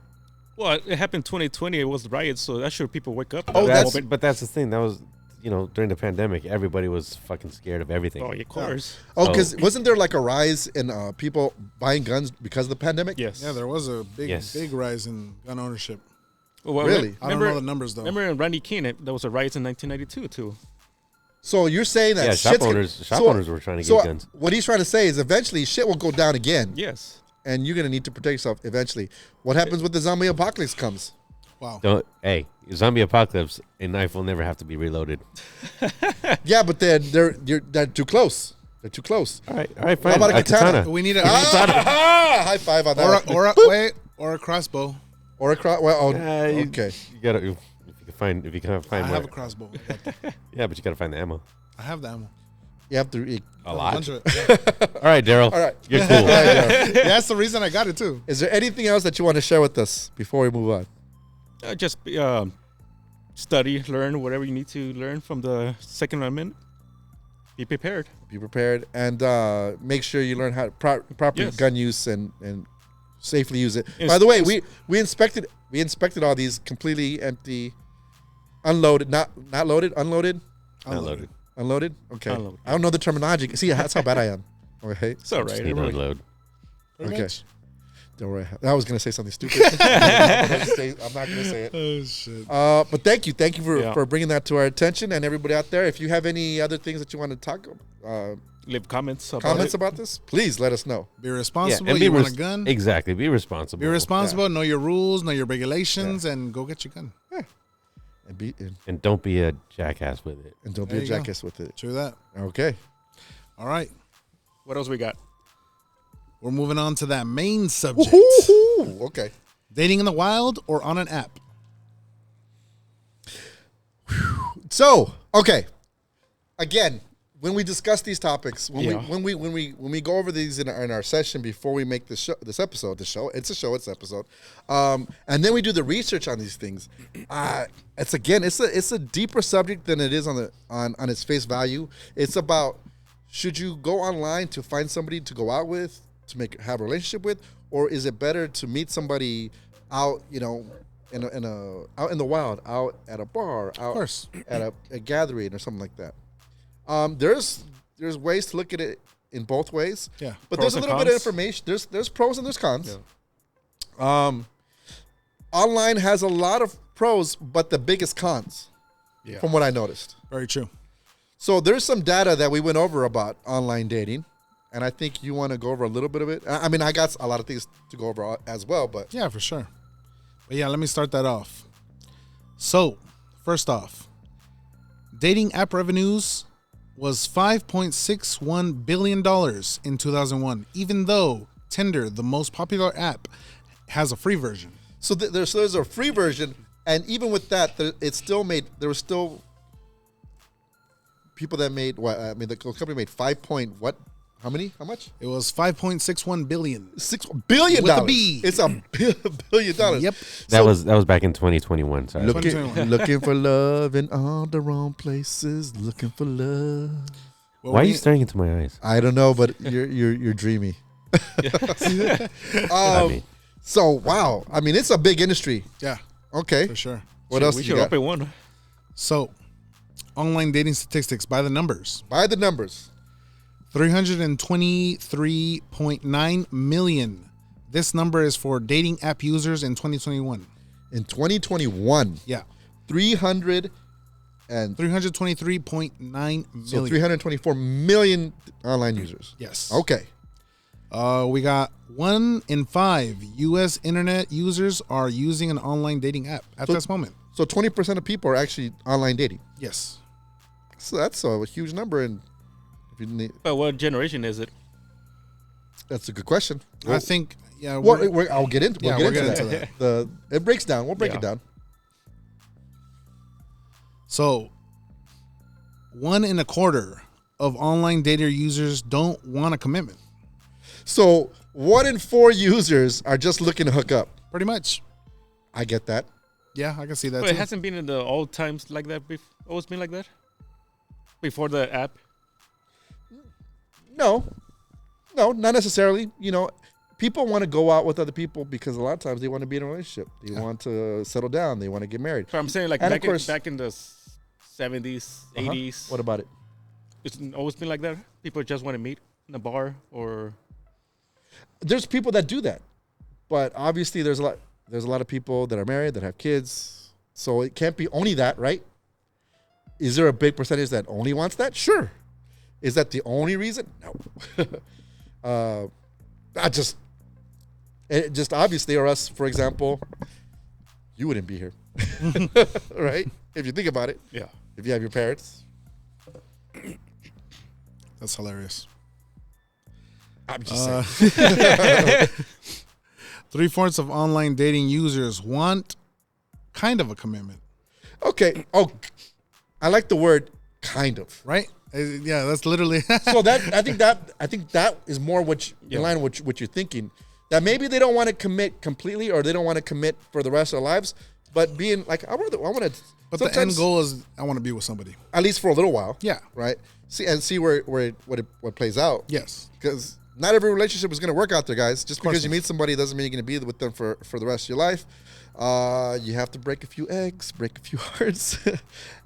Well, it happened 2020. It was riots, so that sure people wake up. Oh, at that that's- moment. But that's the thing. That was during the pandemic, everybody was fucking scared of everything. Oh, yeah, of course. Oh, So- because wasn't there like a rise in people buying guns because of the pandemic? Yes. Yeah, there was a big Yes. rise in gun ownership. Well, Really? I don't know the numbers though. Remember in Randy Keene, there was a riots in 1992 too. So you're saying that Yeah, shit's shop owners were trying to get guns. What he's trying to say is eventually shit will go down again, Yes. and you're gonna need to protect yourself eventually. What happens when the zombie apocalypse comes? Wow. Hey, zombie apocalypse, a knife will never have to be reloaded. Yeah, but they're too close. They're too close. All right, fine. How about a katana? We need a High five on that. one. or a crossbow. Or a cross. Well, You okay. gotta if you can find. I where- have a crossbow. yeah, but you gotta find the ammo. I have the ammo. You have to. A A lot. bunch of it. All right, Daryl. All right. You're cool. Yeah, that's the reason I got it too. Is there anything else that you want to share with us before we move on? Just study, learn whatever you need to learn from the Second Amendment. Be prepared. Be prepared and make sure you learn how to proper Yes. gun use and safely use it. Yes, By the way, yes. we inspected all these completely empty, unloaded, not loaded, unloaded, Not loaded. unloaded. Okay, Unloaded. I don't know the terminology. See, that's how bad I am. Okay, It's all Just right. need to Everybody- unload. Pretty Okay. much. don't worry. I was gonna say something stupid. I'm not gonna say it. Oh shit. But thank you Yeah. for bringing that to our attention, and everybody out there. If you have any other things that you want to talk, Leave comments about comments it. about this, please let us know. Be responsible. and You be want a gun? Exactly. Be responsible. Be responsible. Know your rules. Know your regulations, and go get your gun. And don't be a jackass with it. And don't There be a you go. jackass with it. True that. Okay. All right. What else we got? We're moving on to that main subject: Woohoo! Okay. dating in the wild or on an app. So, okay. Again, when we discuss these topics, when Yeah. we go over these in our session before we make it's an episode, and then we do the research on these things. It's a deeper subject than it is on its face value. It's about, should you go online to find somebody to go out with, to have a relationship with, or is it better to meet somebody out, out in the wild, out at a bar, out course. at a gathering or something like that. There's ways to look at it in both ways. Yeah. But Pros there's a and little bit of cons. information. There's pros and there's cons. Online has a lot of pros, but the biggest cons, Yeah. from what I noticed. Very true. So there's some data that we went over about online dating, and I think you want to go over a little bit of it. I mean, I got a lot of things to go over as well, but Yeah, for sure. But yeah, let me start that off. So, first off, dating app revenues was $5.61 billion in 2001, even though Tinder, the most popular app, has a free version. so there's a free version, and even with that, there were still people that made what? I mean, the company made How many? How much? It was $5.61 billion. $6 billion. With a B. It's $1 billion. Yep. That was back in 2021. Sorry. Looking, 2021. looking for love in all the wrong places. Looking for love. Well, Why are we- you staring into my eyes? I don't know, but you're dreamy. I mean, So wow, I mean it's a big industry. Yeah, Okay, for sure. what else We you should got? open one. So, online dating statistics by the numbers. By the numbers, 323.9 million. This number is for dating app users in 2021. in 2021, Yeah, 300 and 323.9 million. so 324 million online users. Yes. Okay, We got 1 in 5 U.S. internet users are using an online dating app at So- this moment. so 20% of people are actually online dating. Yes. So that's a huge number, and if you need, But what generation is it? that's a good question. I think, Yeah, I'll get into. We'll Yeah, get into that. It breaks down. We'll break it down. So, 1 1/4 of online data users don't want a commitment. So 1 in 4 users are just looking to hook up. Pretty much. I get that. Yeah, I can see that But too. it hasn't been in the old times like that. Always been like that before the app. No, not necessarily. You know, people want to go out with other people because a lot of times they want to be in a relationship. They want to settle down. They want to get married. But I'm saying like And of back course- back in the 70s, 80s. What about it? It's always been like that. People just want to meet in a bar or. There's people that do that, but obviously there's a lot of people that are married that have kids. So it can't be only that, right? Is there a big percentage that only wants that? Sure. Is that the only reason? No. It just obviously, or us, for example, you wouldn't be here, right? If you think about it, Yeah. if you have your parents, That's hilarious. I'm just saying. 3/4 of online dating users want kind of a commitment, Okay. Oh, I like the word "kind of." right? Yeah, that's literally. So I think that is more in line with what you're thinking. That maybe they don't want to commit completely, or they don't want to commit for the rest of their lives. But being like, I want to. But the end goal is I want to be with somebody. at least for a little while. Yeah. Right. See what plays out. Yes. Because not every relationship is going to work out there, guys. Just because you not. meet somebody doesn't mean you're going to be with them for the rest of your life. You have to break a few eggs, break a few hearts,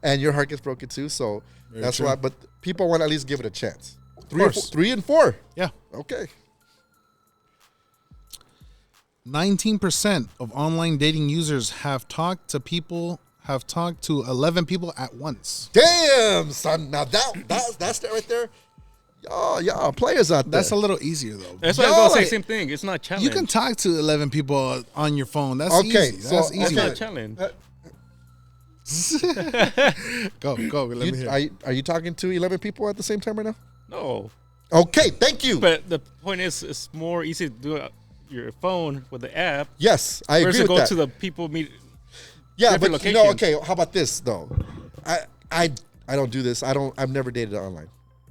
and your heart gets broken too. So that's true. why. But people want to at least give it a chance. course. 3 and 4. Yeah. Okay. 19% of online dating users have talked to 11 people at once. Damn, son. Now that's that right there. Y'all players out there. That's a little easier though. That's why I was No, gonna say like- same thing. It's not a challenge. You can talk to 11 people on your phone. That's Okay, easy. so- That's It's easy. not a okay. challenge. Go. Let me hear. Are you talking to 11 people at the same time right now? No. Okay, thank you. But the point is, it's more easy to do it your phone with the app Yes, I agree versus with go that. to the people meet. Yeah, different but you know, locations. okay. How about this though? I don't do this. I've never dated online.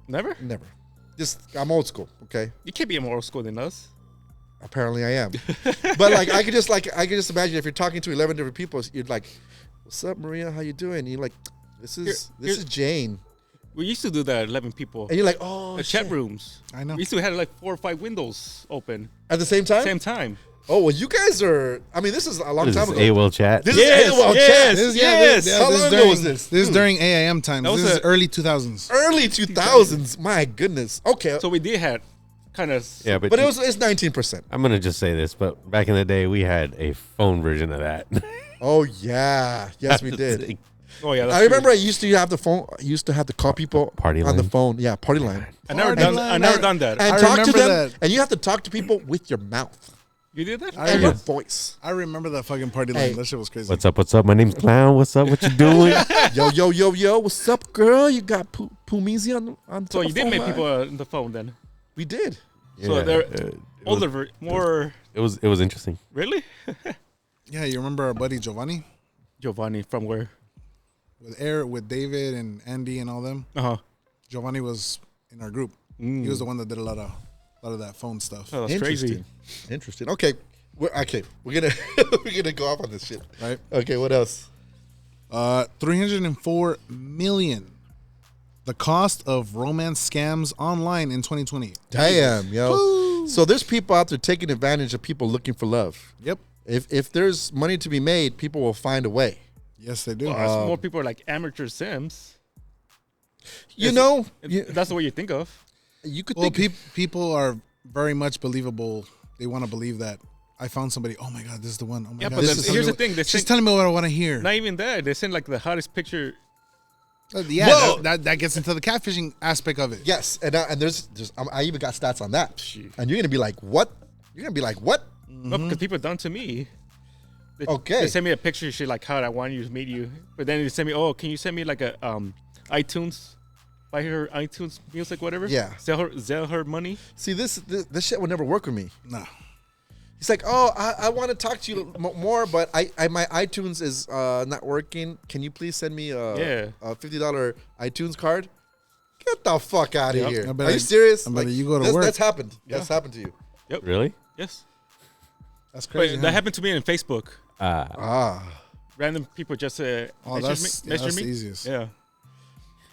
Never. Never. Just I'm old school. Okay. You can't be more old school than us. Apparently I am. But like I could just imagine if you're talking to 11 different people, you're like, "What's up, Maria? How you doing?" And you're like, "This is Jane." We used to do that. 11 people. And you're like, "Oh, The shit." chat rooms. I know. We used to have like 4 or 5 windows open At the same time? same time. Oh, well, you guys are. I mean, this is a long This time is ago. AOL chat. This Yes, is AOL yes. chat. This is, Yes. this, How this is long ago during, was this? This is during AIM times. That was This is a- early 2000s. Early 2000s. My goodness. Okay. So we did have kind of. Yeah, but it's 19%. I'm gonna just say this, but back in the day, we had a phone version of that. Oh yeah. Yes, we did. Oh yeah. That's I remember true. I used to have the phone. I used to have to call people Party on the line? phone. Yeah, party line. I never Party done. line. I never done that. And I talk to remember them. that. And you have to talk to people with your mouth You did that? and your voice. I remember that fucking party line. Hey. That shit was crazy. What's up? What's up? My name's Clown. What's up? What you doing? Yo. What's up, girl? You got Pumizi on So you did telephone make line? people on the phone then. We did. So Yeah, they're it older, was- more. It was interesting. Really? Yeah, you remember our buddy Giovanni Giovanni from where? with David and Andy and all them. Uh huh. Giovanni was in our group. He was the one that did a lot of that phone stuff. Oh, that's crazy. Interesting. Okay. We're gonna we're gonna go off on this shit. Right. Okay. What else? 304 million. The cost of romance scams online in 2020. Damn, yo. So there's people out there taking advantage of people looking for love. Yep. If there's money to be made, people will find a way. Yes, they do. Well, more people are like amateur sims. You know, That's the way you think of. you could Well, think. people are very much believable. They want to believe that I found somebody. Oh my God, this is the one. Oh my Yeah, God, but this then is here's somebody the thing, they She's think- telling me what I want to hear. Not even that. They send like the hottest picture. Yeah, Whoa. that gets into the catfishing aspect of it. Yes, and there's I even got stats on that. And you're gonna be like, what? You're gonna be like, what? No, because people done to me. They, Okay. They send me a picture. She's like, "How I want you to meet you," but then they send me, "Oh, can you send me like a iTunes, buy her iTunes music, whatever? Yeah. Sell her money." See, this shit would never work with me. Nah. He's like, oh, I want to talk to you more, but I my iTunes is not working. Can you please send me a $50 iTunes card? Get the fuck out of here. Are you serious? I bet you go to work. That's happened. Yeah. That's happened to you. Yep. Really? Yes. That's crazy. But that happened to me in Facebook. Ah. Random people just Oh, that's message the me. easiest. Yeah.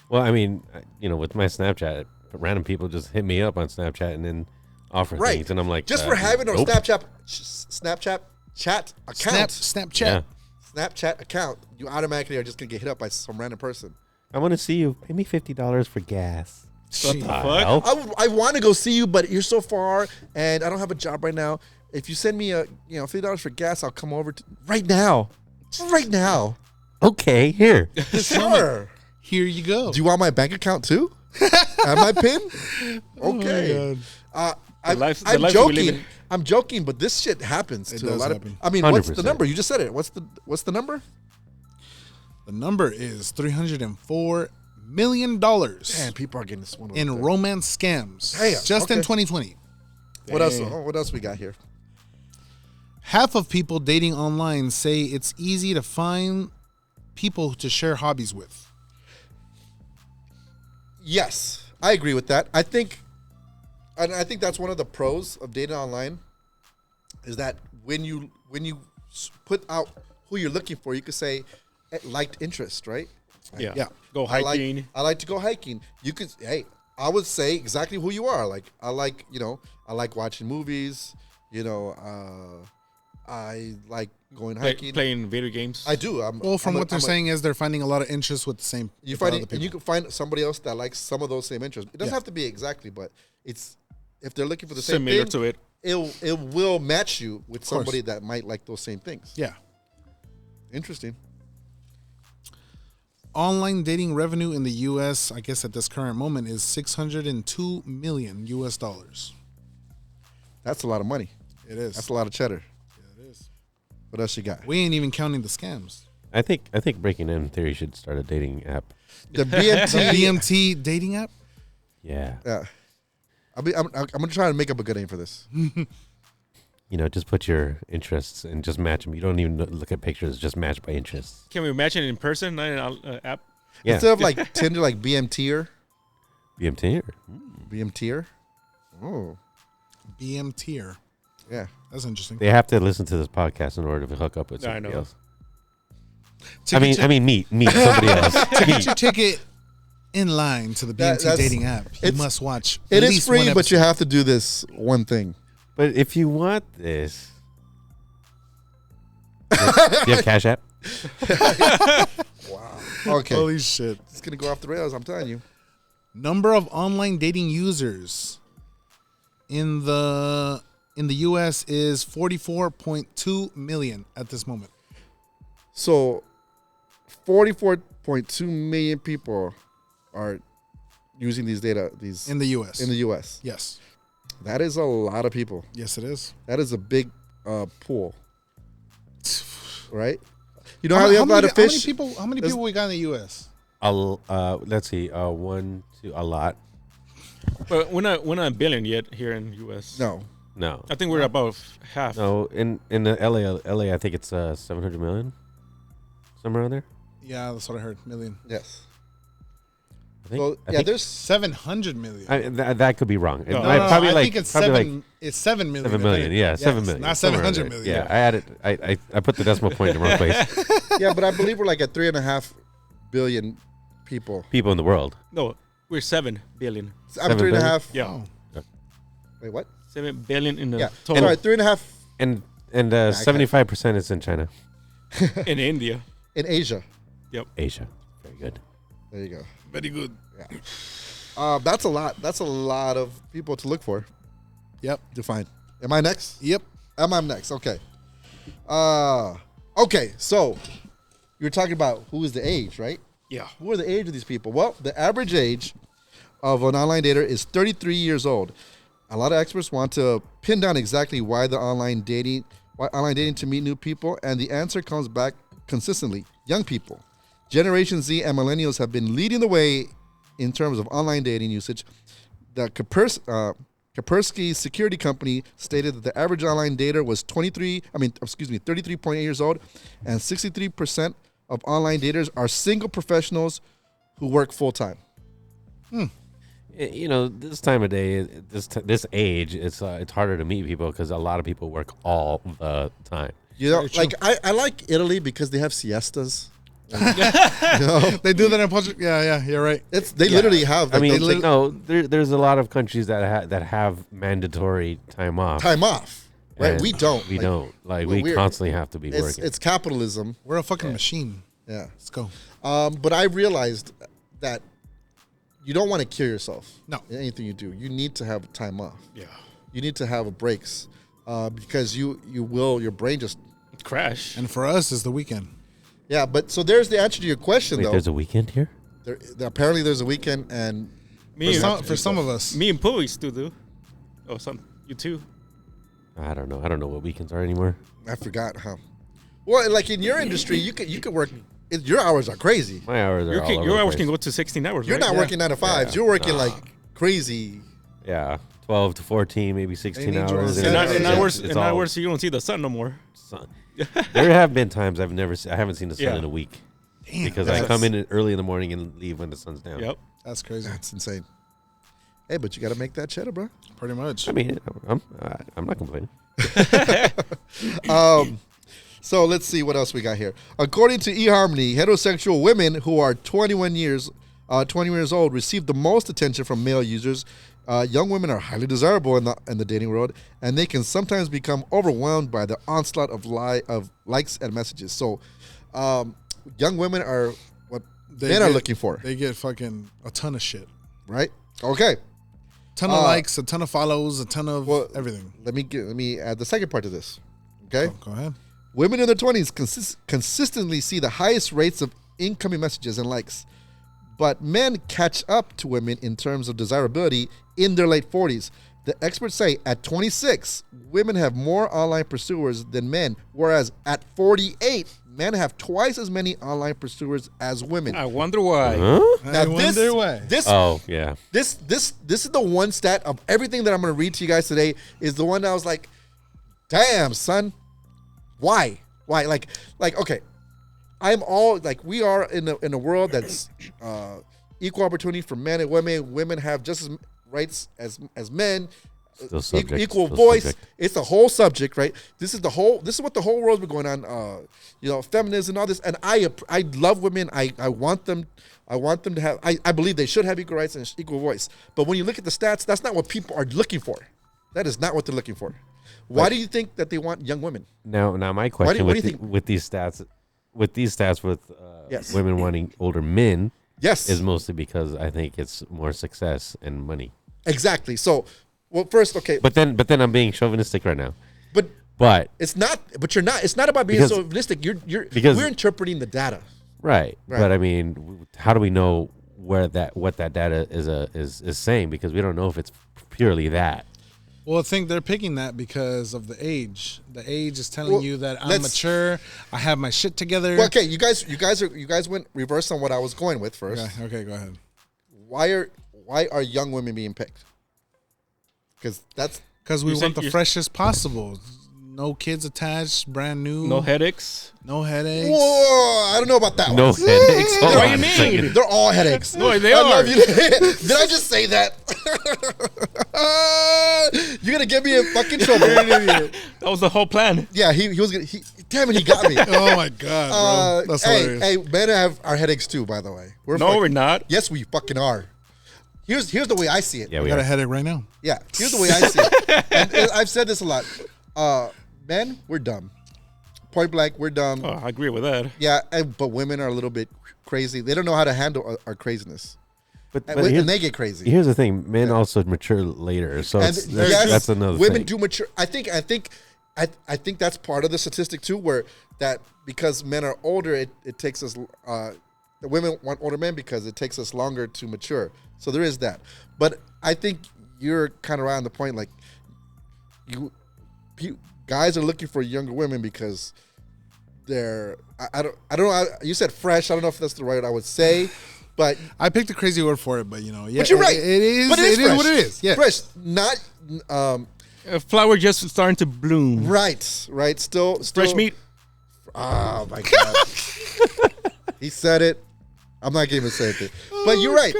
Well, I mean, with my Snapchat, random people just hit me up on Snapchat and then offer Right. things, and I'm like, Just for having a nope. Snapchat chat account. Snapchat. Yeah. Snapchat account, you automatically are just gonna get hit up by some random person. I want to see you. Pay me $50 for gas. What the Shit. fuck? I want to go see you, but you're so far, and I don't have a job right now. If you send me $50 for gas, I'll come over right now. Right now. Okay, here. Sure. Here you go. Do you want my bank account too? And my PIN? Okay. I'm life we live joking. in. I'm joking, but this shit happens It to a does lot happen. of. I mean, what's the 100%. number? You just said it. What's the number? The number is $304 million Man, people are getting swindled. in romance scams Damn, just in okay. 2020. What else? Oh, what else we got here? Half of people dating online say it's easy to find people to share hobbies with. Yes, I agree with that. I think that's one of the pros of dating online, is that when you put out who you're looking for, you could say liked interest, right? Yeah. Yeah. Go hiking. I like to go hiking. You could, I would say exactly who you are. Like I like watching movies. I like going hiking. Playing video games. I do. Well, from what they're saying is they're finding a lot of interest with the same. You with find other it, and you people. can find somebody else that likes some of those same interests. It doesn't Yeah. have to be exactly, but it's if they're looking for the same Similar thing, to it. it will match you with course. somebody that might like those same things. Yeah. Interesting. Online dating revenue in the U.S., I guess at this current moment, is $602 million US. That's a lot of money. It is. That's a lot of cheddar. Yeah, it is. What else you got? We ain't even counting the scams. I think Breaking In Theory should start a dating app. The BMT. BMT dating app? Yeah. Yeah. I'm gonna try and make up a good name for this. Just put your interests and just match them. You don't even look at pictures, just match by interests. Can we imagine it in person, not in an app? Yeah. Instead of like Tinder, like BMTer. BMT. BMTer. Oh, BMTer. yeah. That's interesting. They have to listen to this podcast in order to hook up with I somebody know. else. Ticket I mean, meet somebody else. Get Meet. your ticket in line to the BMT That's- dating app. You it's- must watch. It at is least free, one but you episode. have to do this one thing. But if you want this, do you have Cash App? Wow. Okay. Holy shit. It's gonna go off the rails. I'm telling you. Number of online dating users in the US is 44.2 million at this moment. So, 44.2 million people are using these data. These In the US. in the U.S. Yes. That is a lot of people. Yes, it is. That is a big pool, right? You know how we have a lot of How many fish. people we got in the US? Let's see. 1, 2, a lot. But we're not a billion yet here in the U.S. No, No, I think we're about half. no. In the LA, I think it's 700 million, somewhere around there. Yeah, that's what I heard. Million. yes. I think. So I yeah, think- there's 700 million. that could be wrong. No, No, no, Probably I like, think it's probably seven. like It's 7 million. 7 I million. think. Yeah, Yes, 7 million. Not somewhere around 700 there. million. Yeah, I added. I put the decimal point in the wrong place. yeah, but I believe we're like at 3.5 billion people. People in the world. No, we're 7 billion. I'm 7 3.5. Yeah. Oh. Wait, what? 7 billion in the Yeah. total Sorry, 3.5 And 75% is in China, in India. in Asia. Asia. Very good. There you go. Very good. That's a lot. That's a lot of people to look for. Yep. To find. Am I next? Yep. I'm next. Okay. Okay. So you're talking about who is the age, right? Yeah. Who are the age of these people? Well, the average age of an online dater is 33 years old. A lot of experts want to pin down exactly why online dating to meet new people, and the answer comes back consistently: young people. Generation Z and millennials have been leading the way in terms of online dating usage. The Kaspersky Security Company stated that the average online dater was 33.8 years old, and 63% of online daters are single professionals who work full time. You know, this time of day, this age, it's harder to meet people because a lot of people work all the time. You know, Very true. like I like Italy because they have siestas. You know, They do that in Portugal. Yeah, you're right. they literally have. I Like, mean, those, no, there's a lot of countries that have mandatory time off. time off, right? and We don't. We Like, don't. Like we we're- constantly have to be It's working. it's capitalism. We're a fucking machine. Yeah. Let's go. But I realized that you don't want to kill yourself. No. In anything you do, you need to have time off. Yeah. You need to have breaks, because your brain just. Crash. And for us, it's the weekend. Yeah, but so there's the answer to your question Wait, though. there's a weekend here? Apparently there's a weekend, and me, For some of us. me and Pooey still do. Oh, you too. I don't know. I don't know what weekends are anymore. I forgot how. Well, like in your industry, you could work. Your hours are crazy. My hours are Your, all over your the hours can place. go to 16 hours. You're right? not working 9 to 5s. Yeah. You're working Nah. like crazy. Yeah, 12 to 14, maybe 16 need you on hours. Saturday. In Yeah, in yeah, hours, it's in all hours, you don't see the sun no more. sun. There have been times I haven't seen the sun Yeah. in a week Damn. because I that's- come in early in the morning and leave when the sun's down. Yep. That's crazy. That's insane. Hey, but you got to make that cheddar, bro. Pretty much. I mean, I'm not complaining. So let's see what else we got here. According to eHarmony, heterosexual women who are 20 years old receive the most attention from male users. Young women are highly desirable in the dating world, and they can sometimes become overwhelmed by the onslaught of likes and messages. So, young women are what men are looking for, They get fucking a ton of shit. right? Okay, Ton of likes, a ton of follows, a ton of well, everything. let me add the second part to this. Okay. Go ahead. Women in their 20s consistently see the highest rates of incoming messages and likes, but men catch up to women in terms of desirability in their late 40s. The experts say at 26, women have more online pursuers than men, whereas at 48, men have twice as many online pursuers as women. I wonder why. Huh? Now I wonder why. this Oh, yeah. this is the one stat of everything that I'm going to read to you guys today is the one that I was like, damn, son, why like okay, I'm all like, we are in a world that's equal opportunity for men and women. Women have just as rights as men. Still subject. Equal Still voice. subject. It's the whole subject, right? This is what the whole world's been going on. Feminism and all this. And I love women. I want them to have. I believe they should have equal rights and equal voice. But when you look at the stats, that's not what people are looking for. That is not what they're looking for. Why do you think that they want young women? Now my question what do you with these stats, with Yes. women wanting older men Yes, is mostly because I think it's more success and money. exactly. So, well, first, okay, But then I'm being chauvinistic right now. but But it's not. But you're not. It's not about being Because- so realistic. because- we're interpreting the data. right. Right. But I mean, how do we know what that data is saying? Because we don't know if it's purely that. Well, I think they're picking that because of the age. The age is telling Well, you that I'm let's- mature. I have my shit together. Well, okay, you guys went reverse on what I was going with first. Okay, go ahead. Why are young women being picked? Because that's Because we You want said the you- freshest possible. No kids attached, brand new. No headaches. No headaches. whoa. I don't know about that No one. headaches. Hold What do on you a mean? second. They're all headaches. No, they I are. love you. Did I just say that? You're gonna get me in fucking trouble. That was the whole plan. Yeah, he was gonna. Damn it, he got me. Oh my god, bro. That's hilarious. hey, men have our headaches too. By the way, No, we're not. Yes, we fucking are. Here's the way I see it. Yeah, I we got a are. headache right now. Yeah, here's the way I see it. And I've said this a lot. Men, we're dumb. Point blank, we're dumb. Oh, I agree with that. Yeah, but women are a little bit crazy. They don't know how to handle our craziness, But and here's, they get crazy. here's the thing: men also mature later, so And that's another women thing. do mature. I think that's part of the statistic too, where that because men are older, it takes us. The women want older men because it takes us longer to mature. So there is that. But I think you're kind of right on the point. Like guys are looking for younger women because they're. I don't know. You said fresh. I don't know if that's the right word I would say, But picked a crazy word for it, but you know, yeah. but you're right. It is. But It is fresh. what it is. Yeah. Fresh. Not A flower just starting to bloom. right. Still Fresh meat. Oh my god. He said it. I'm not gonna even say it. But you're right.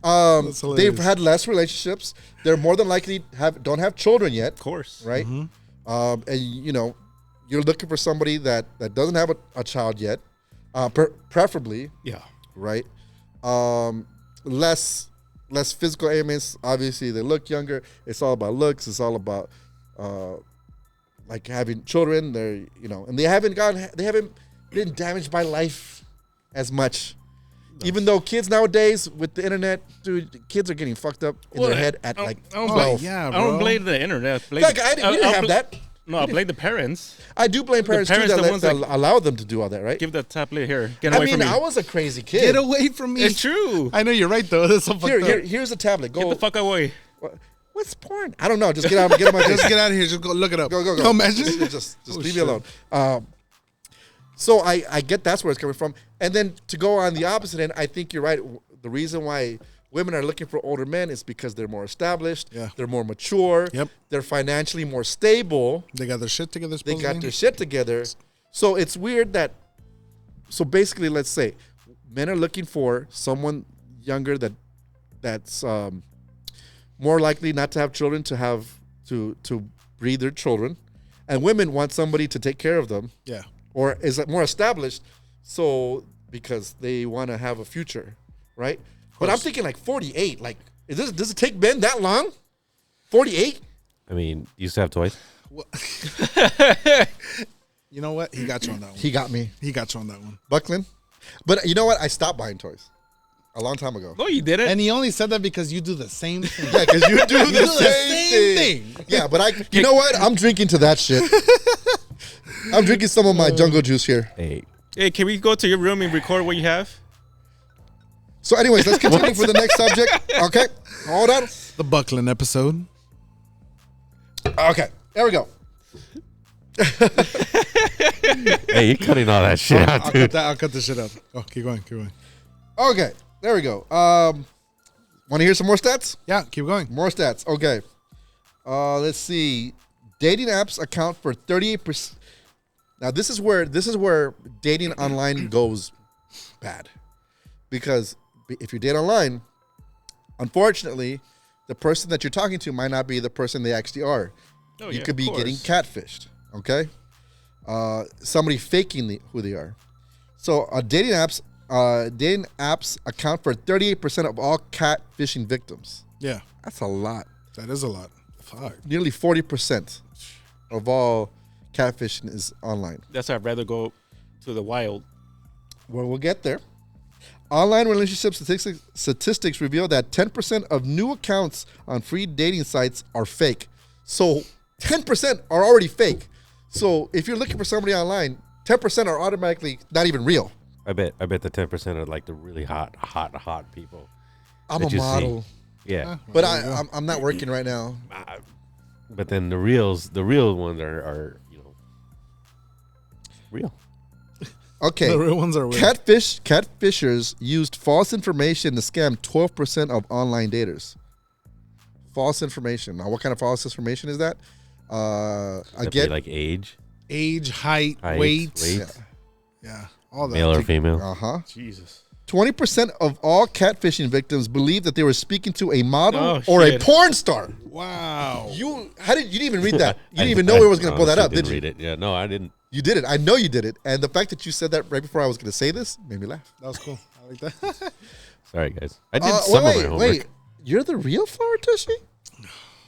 That's They've hilarious. had less relationships. They're more than likely don't have children yet, Of course. right? And you know, you're looking for somebody that doesn't have a child yet, preferably, Yeah. right? Less physical ailments. Obviously, they look younger. It's all about looks. It's all about like having children. They're and they haven't been damaged by life as much. Even though kids nowadays with the internet, dude, kids are getting fucked up in their head at like I don't 12. blame, yeah, I don't bro. blame the internet. Blame, Like, we didn't have that. No, I blame the parents. I do blame parents, parents, too the that, ones that that- allow them to do all that, right? Give that tablet here. Get I away mean, from me. I was a crazy kid. Get away from me. It's true. I know you're right though. That's so fucked Here, up. here's a tablet. Go. Get the fuck away. What's porn? I don't know. Just get out. Get out of my Just face. get out of here. Just go look it up. Go. Imagine. Just Oh, leave me shit. alone. So I get that's where it's coming from. And then to go on the opposite end, I think you're right. The reason why women are looking for older men is because they're more established. Yeah. They're more mature. Yep. They're financially more stable. They got their shit together. They got supposedly. their shit together. So it's weird that. So basically, let's say men are looking for someone younger that's more likely not to have children, to breed their children, and women want somebody to take care of them Yeah. or is more established. So because they want to have a future, right? But I'm thinking like 48. Like, does it take men that long? 48? I mean, you used to have toys. You know what? He got you on that one. He got me, He got you on that one. Buckland. But you know what? I stopped buying toys a long time ago. No, you did it. And he only said that because you do the same thing. Yeah, because you do the the same same thing. Yeah, but you know what? I'm drinking to that shit. I'm drinking some of my jungle juice here. Hey, Hey, can we go to your room and record what you have? So, anyways, let's continue for the next subject. Okay, hold on. The Buckland episode. Okay, there we go. hey, you're cutting all that shit out, dude. I'll cut this shit out. Oh, keep going. Keep going. Okay, there we go. Want to hear some more stats? Yeah, keep going. More stats. Okay. Let's see. Dating apps account for 38%. Now this is where dating online goes bad, because if you date online, unfortunately, the person that you're talking to might not be the person they actually are. Oh, You yeah, could be of getting course. catfished. Okay. Somebody faking who they are. So dating apps account for 38% of all catfishing victims. Yeah, That's a lot. that is a lot. Fuck. Nearly 40% of all catfishing is online. That's why I'd rather go to the wild. Well, we'll get there. Online relationship statistics reveal that 10% of new accounts on free dating sites are fake. So 10% are already fake. So if you're looking for somebody online, 10% are automatically not even real. I bet the 10% are like the really hot people. I'm that a you see. model, Yeah, but I'm not working right now. but then the real ones are real. Okay. The real ones are weird. Catfishers used false information to scam 12% of online daters. False information. Now, what kind of false information is that? That'd be like age, Age, height, height, weight. Yeah, all that. male or female. Uh-huh. Jesus. 20% of all catfishing victims believe that they were speaking to a model Oh, or a shit. porn star. Wow. You didn't even read that. You didn't even know where I was going to pull that up, didn't did you? read it. Yeah, no, I didn't. You did it. I know you did it. And the fact that you said that right before I was going to say this made me laugh. That was cool. I like that. Sorry, guys. I did some of my homework. Wait. You're the real Flower Tushy?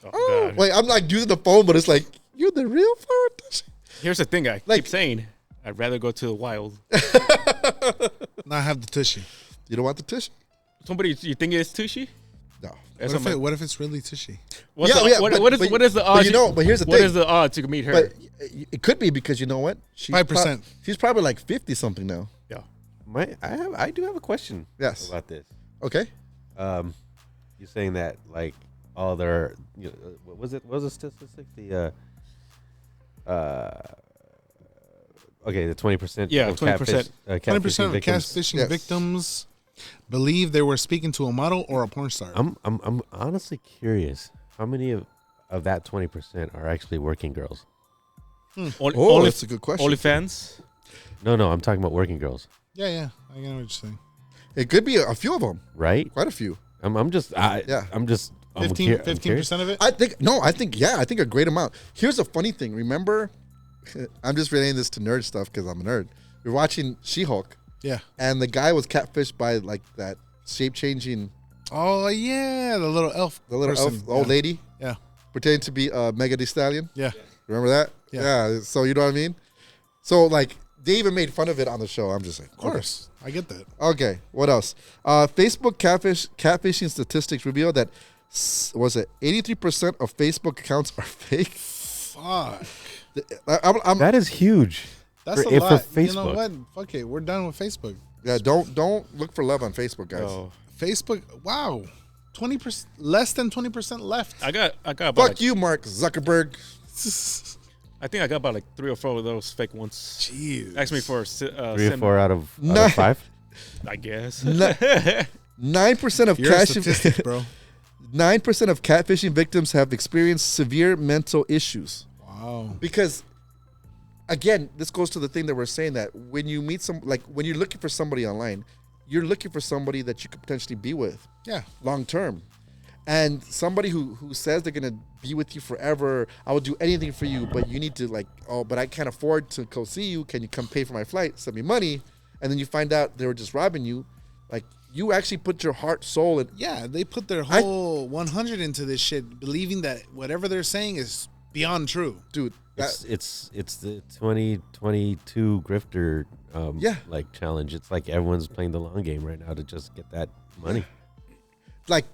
Oh, God. Wait, I'm like using the phone, but it's like, you're the real Flower Tushy? Here's the thing I Like- keep saying. I'd rather go to the wild. Now I have the tushy. You don't want the Tushy? Somebody, you think it's Tushy? No. That's What if it's really tushy? What's Yeah, the, yeah, what, but- what is but- what is the but odds? but here's the What thing. is the odds you can meet her? But it could be because you know what? She's 5%. She's probably like 50 something now. yeah. I do have a question. Yes. About this. Okay. You're saying that like all their what was it? What was the statistic? The okay, the 20%. Yeah, of 20%. 20% of victims. catfishing Yes. victims believe they were speaking to a model or a porn star. I'm honestly curious how many of that 20% are actually working girls. Oh, that's a good question. OnlyFans. No, I'm talking about working girls, yeah, I know what you're saying. It could be a few of them, right? quite a few. I'm just 15% of it. I think a great amount. Here's a funny thing. Remember, I'm just relating this to nerd stuff because I'm a nerd. We're watching She-Hulk, Yeah. and the guy was catfished by like that shape-changing, Oh yeah, the little elf. the little person. elf, old lady, Yeah. pretending to be Mega Thee Stallion. Yeah. Remember that? Yeah. So you know what I mean? So like they even made fun of it on the show. I'm just like, Of course, I get that. Okay, what else? Facebook catfishing statistics reveal that was it 83% of Facebook accounts are fake. Fuck. that is huge. That's for, a lot. for You know Facebook. what? Fuck it. We're done with Facebook. Yeah, don't look for love on Facebook, guys. Oh, Facebook. Wow. 20%, less than 20% left. I got about Fuck like, you, Mark Zuckerberg. I think I got about like 3 or 4 of those fake ones. Jeez. Ask me for 3 or send- 4 out of No. 5. I guess. 9% of You're a statistic, bro. 9% of catfishing victims have experienced severe mental issues. Wow. Because again, this goes to the thing that we're saying, that when you meet when you're looking for somebody online, you're looking for somebody that you could potentially be with Yeah. long term. And somebody who says they're gonna be with you forever, I will do anything for you, but you need to but I can't afford to go see you. Can you come pay for my flight? Send me money. And then you find out they were just robbing you. Like, you actually put your heart, soul, and Yeah, they put their whole 100 into this shit, believing that whatever they're saying is beyond true. dude, It's the 2022 grifter Yeah. like challenge. It's like everyone's playing the long game right now to just get that money.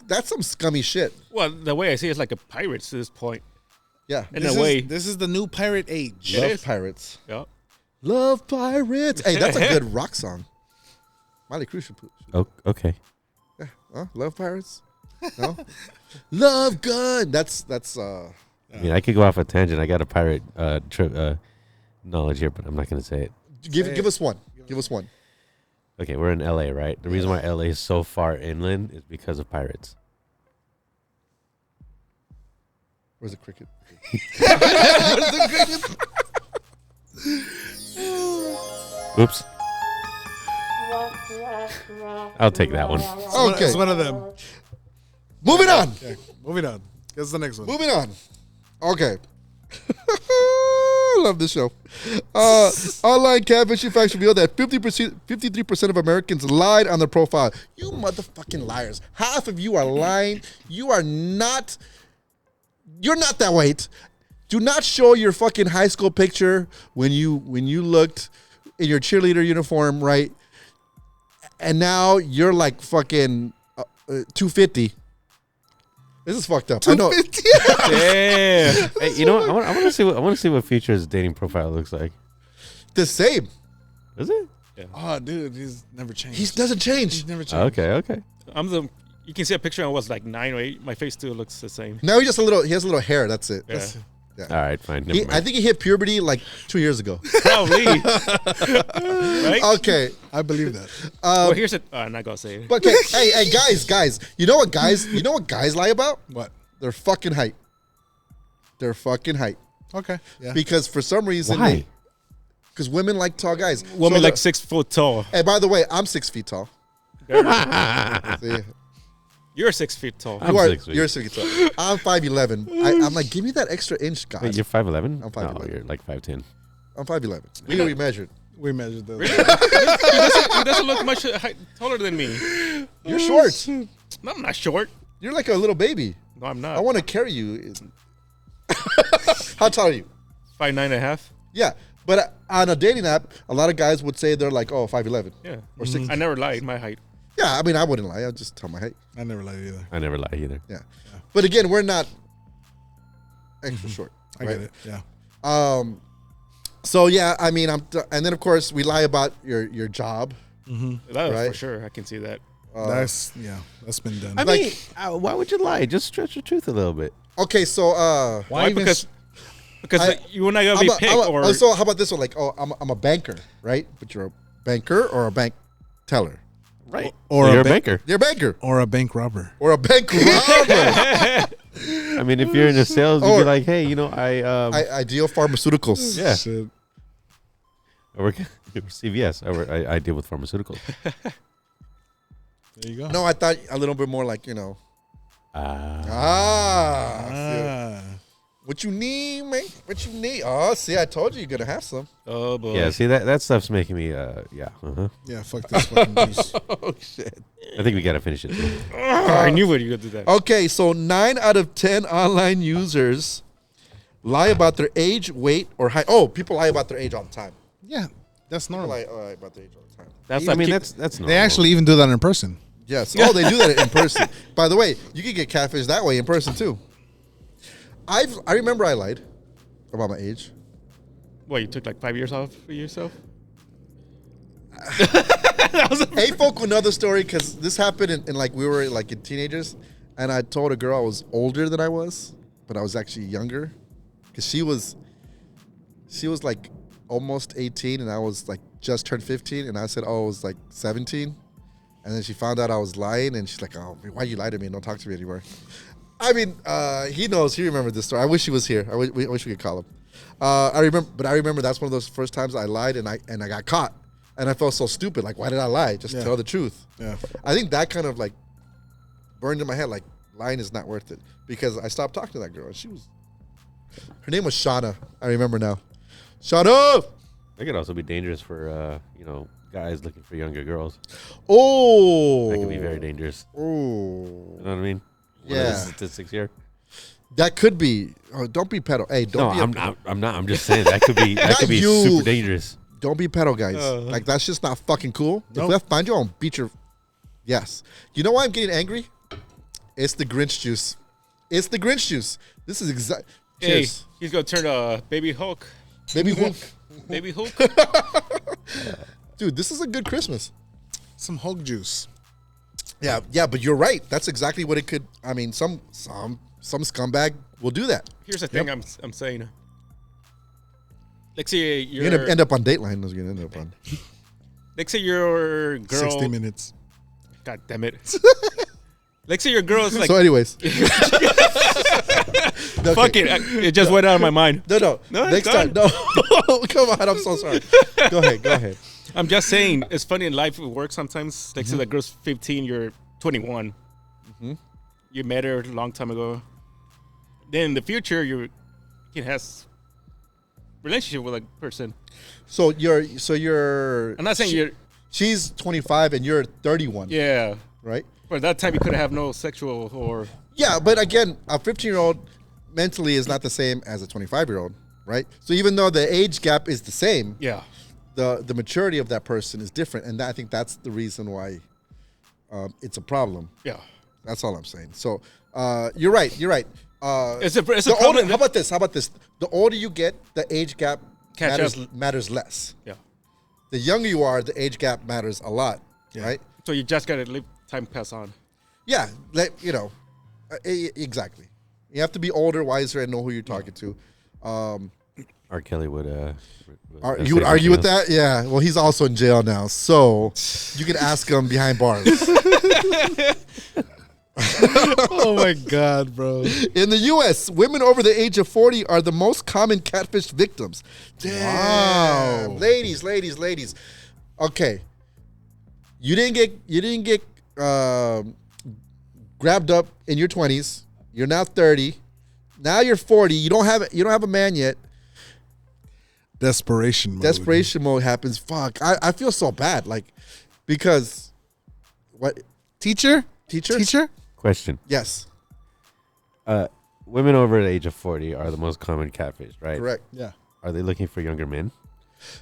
that's some scummy shit. Well, the way I see it, it's like a pirates to this point. Yeah. In This a way. this is the new pirate age. It Love is. pirates. Yeah. Love pirates. Hey, that's a good rock song. Miley Cruz should put. Oh, okay. Huh? Love pirates? No. Love gun. That's. I mean, I could go off a tangent. I got a pirate knowledge here, but I'm not going to say it. Give us one. Give us one. Okay, we're in LA, right? The reason why LA is so far inland is because of pirates. Where's the cricket? Oops. I'll take that one. Okay. It's one of them. Moving on. Okay, moving on. That's the next one. Moving on. Okay. I love this show. Online catfishing facts reveal that 53% of Americans lied on their profile. You motherfucking liars. Half of you are lying. You're not that white. Do not show your fucking high school picture when you looked in your cheerleader uniform, right? And now you're like fucking 250. This is fucked up. I know. Damn. Hey, you know what? I want to see what Future's dating profile looks like. The same. Is it? Oh, dude, he's never changed. He doesn't change. He's never changed. Okay. You can see a picture. I was like 9 or 8. My face still looks the same. Now he has a little hair. That's it. Yeah. All right, fine. Never mind. I think he hit puberty like 2 years ago. Probably. Right? Okay. I believe that. Well, here's it. I'm not gonna say it. But okay, hey, guys. You know what guys lie about? What? Their fucking height. Their fucking height. Okay. Yeah. Because for some reason, Why? because women like tall guys. Woman So like the- 6 foot tall. Hey, by the way, I'm 6 feet tall. See, You're 6 feet tall. I'm you are, 6 feet. you're 6 feet tall. I'm 5'11". I'm like, give me that extra inch, guys. Wait, you're 5'11"? I'm 5'11". No, you're like 5'10". I'm 5'11". We measured. We measured those. He doesn't look much taller than me. You're short. No, I'm not short. You're like a little baby. No, I'm not. I want to carry you. How tall are you? 5'9.5". Yeah, but on a dating app, a lot of guys would say they're like, 5'11". Yeah. Or 6. I never lied my height. Yeah, I mean, I wouldn't lie. I'd just tell my height. I never lied either. I never lie either. Yeah. But again, we're not extra short. I right? get it. Yeah. So yeah, I mean, and then of course we lie about your job. That Right. for sure. I can see that. That's been done. I mean, why would you lie? Just stretch the truth a little bit. Okay, so Why? even Because I- you and I gonna be picked or so how about this one? Like, I'm a banker, right? But you're a banker or a bank teller. Right. Or So a you're a ba- banker. You're a banker Or a bank robber. or a bank robber. I mean, if you're in the sales, you'd Or- be like, hey, you know, I deal pharmaceuticals. Yeah. Shit. I work at CVS. I deal with pharmaceuticals. There you go. No, I thought a little bit more like, Ah. Ah. What you need, man? What you need? Oh, see, I told you you're gonna have some. Oh boy. Yeah, see that stuff's making me yeah. Uh-huh. Yeah, fuck this fucking juice. Oh shit. I think we gotta finish it too. I knew what you were gonna do that. Okay, so 9 out of 10 online users lie about their age, weight, or height. Oh, people lie about their age all the time. Yeah, that's People normal. lie about their age all the time. That's I like mean, that's normal. They actually even do that in person. Yes. Oh, they do that in person. By the way, you can get catfish that way in person too. I remember I lied about my age. What, you took like 5 years off for yourself? Hey, folk will know the story because this happened in like we were like in teenagers, and I told a girl I was older than I was, but I was actually younger, because she was like almost 18 and I was like just turned 15, and I said, oh, I was like 17, and then she found out I was lying, and she's like, oh, why you lie to me and don't talk to me anymore? I mean, he remembered this story. I wish he was here. I wish we could call him. I remember that's one of those first times I lied and I got caught. And I felt so stupid. Like, why did I lie? Just Yeah. tell the truth. Yeah. I think that kind of like burned in my head. Like, lying is not worth it, because I stopped talking to that girl. And her name was Shauna. I remember now. Shauna. It could also be dangerous for guys looking for younger girls. Oh. That could be very dangerous. Oh. You know what I mean? One of the Yeah. statistics here. That could be. Oh, don't be pedo. Hey, No, don't be. I'm not. I'm just saying that could be Not you. super dangerous. Don't be pedo, guys. Like, that's just not fucking cool. Nope. If I find you, I'll beat your. Yes. You know why I'm getting angry? It's the Grinch juice. It's the Grinch juice. This is exact. Hey, Cheers. he's gonna turn Baby Hulk. Baby Hulk. Baby Hulk. Dude, this is a good Christmas. Some Hulk juice. Yeah, but you're right. That's exactly what it could. I mean, some scumbag will do that. Here's the thing I'm saying. Let's say You're gonna end up on Dateline. That's gonna end up on. Let's say your girl. 60 minutes. God damn it. Let's say your girl is like. So, anyways, Fuck it. It just went out of my mind. No. No, it's Next time, no. Come on, I'm so sorry. Go ahead. I'm just saying, it's funny in life, it works sometimes. Like, say the girl's 15, you're 21. You met her a long time ago. Then in the future, you can have relationship with a person. So you're. I'm not saying you're. She's 25 and you're 31. Yeah. Right. But at that time, you could have no sexual or. Yeah, but again, a 15-year-old mentally is not the same as a 25-year-old, right? So even though the age gap is the same, Yeah. the maturity of that person is different, and I think that's the reason why it's a problem. Yeah. That's all I'm saying. So you're right. It's a The older, problem. how about this? The older you get, the age gap Catch matters less. Yeah. The younger you are, the age gap matters a lot, right? So you just got to let time pass on. Yeah, exactly. You have to be older, wiser, and know who you're talking to. R. Kelly would. You would argue with that? Yeah. Well, he's also in jail now, so you can ask him behind bars. Oh my God, bro. In the U.S., women over the age of 40 are the most common catfish victims. Damn. Wow. Ladies. Okay. You didn't get grabbed up in your 20s. You're now 30. Now you're 40. You don't have a man yet. Desperation mode. Desperation mode happens. Fuck. I feel so bad. Like, because what? Teacher? Teacher? Question. Yes. Women over the age of 40 are the most common catfish, right? Correct. Yeah. Are they looking for younger men?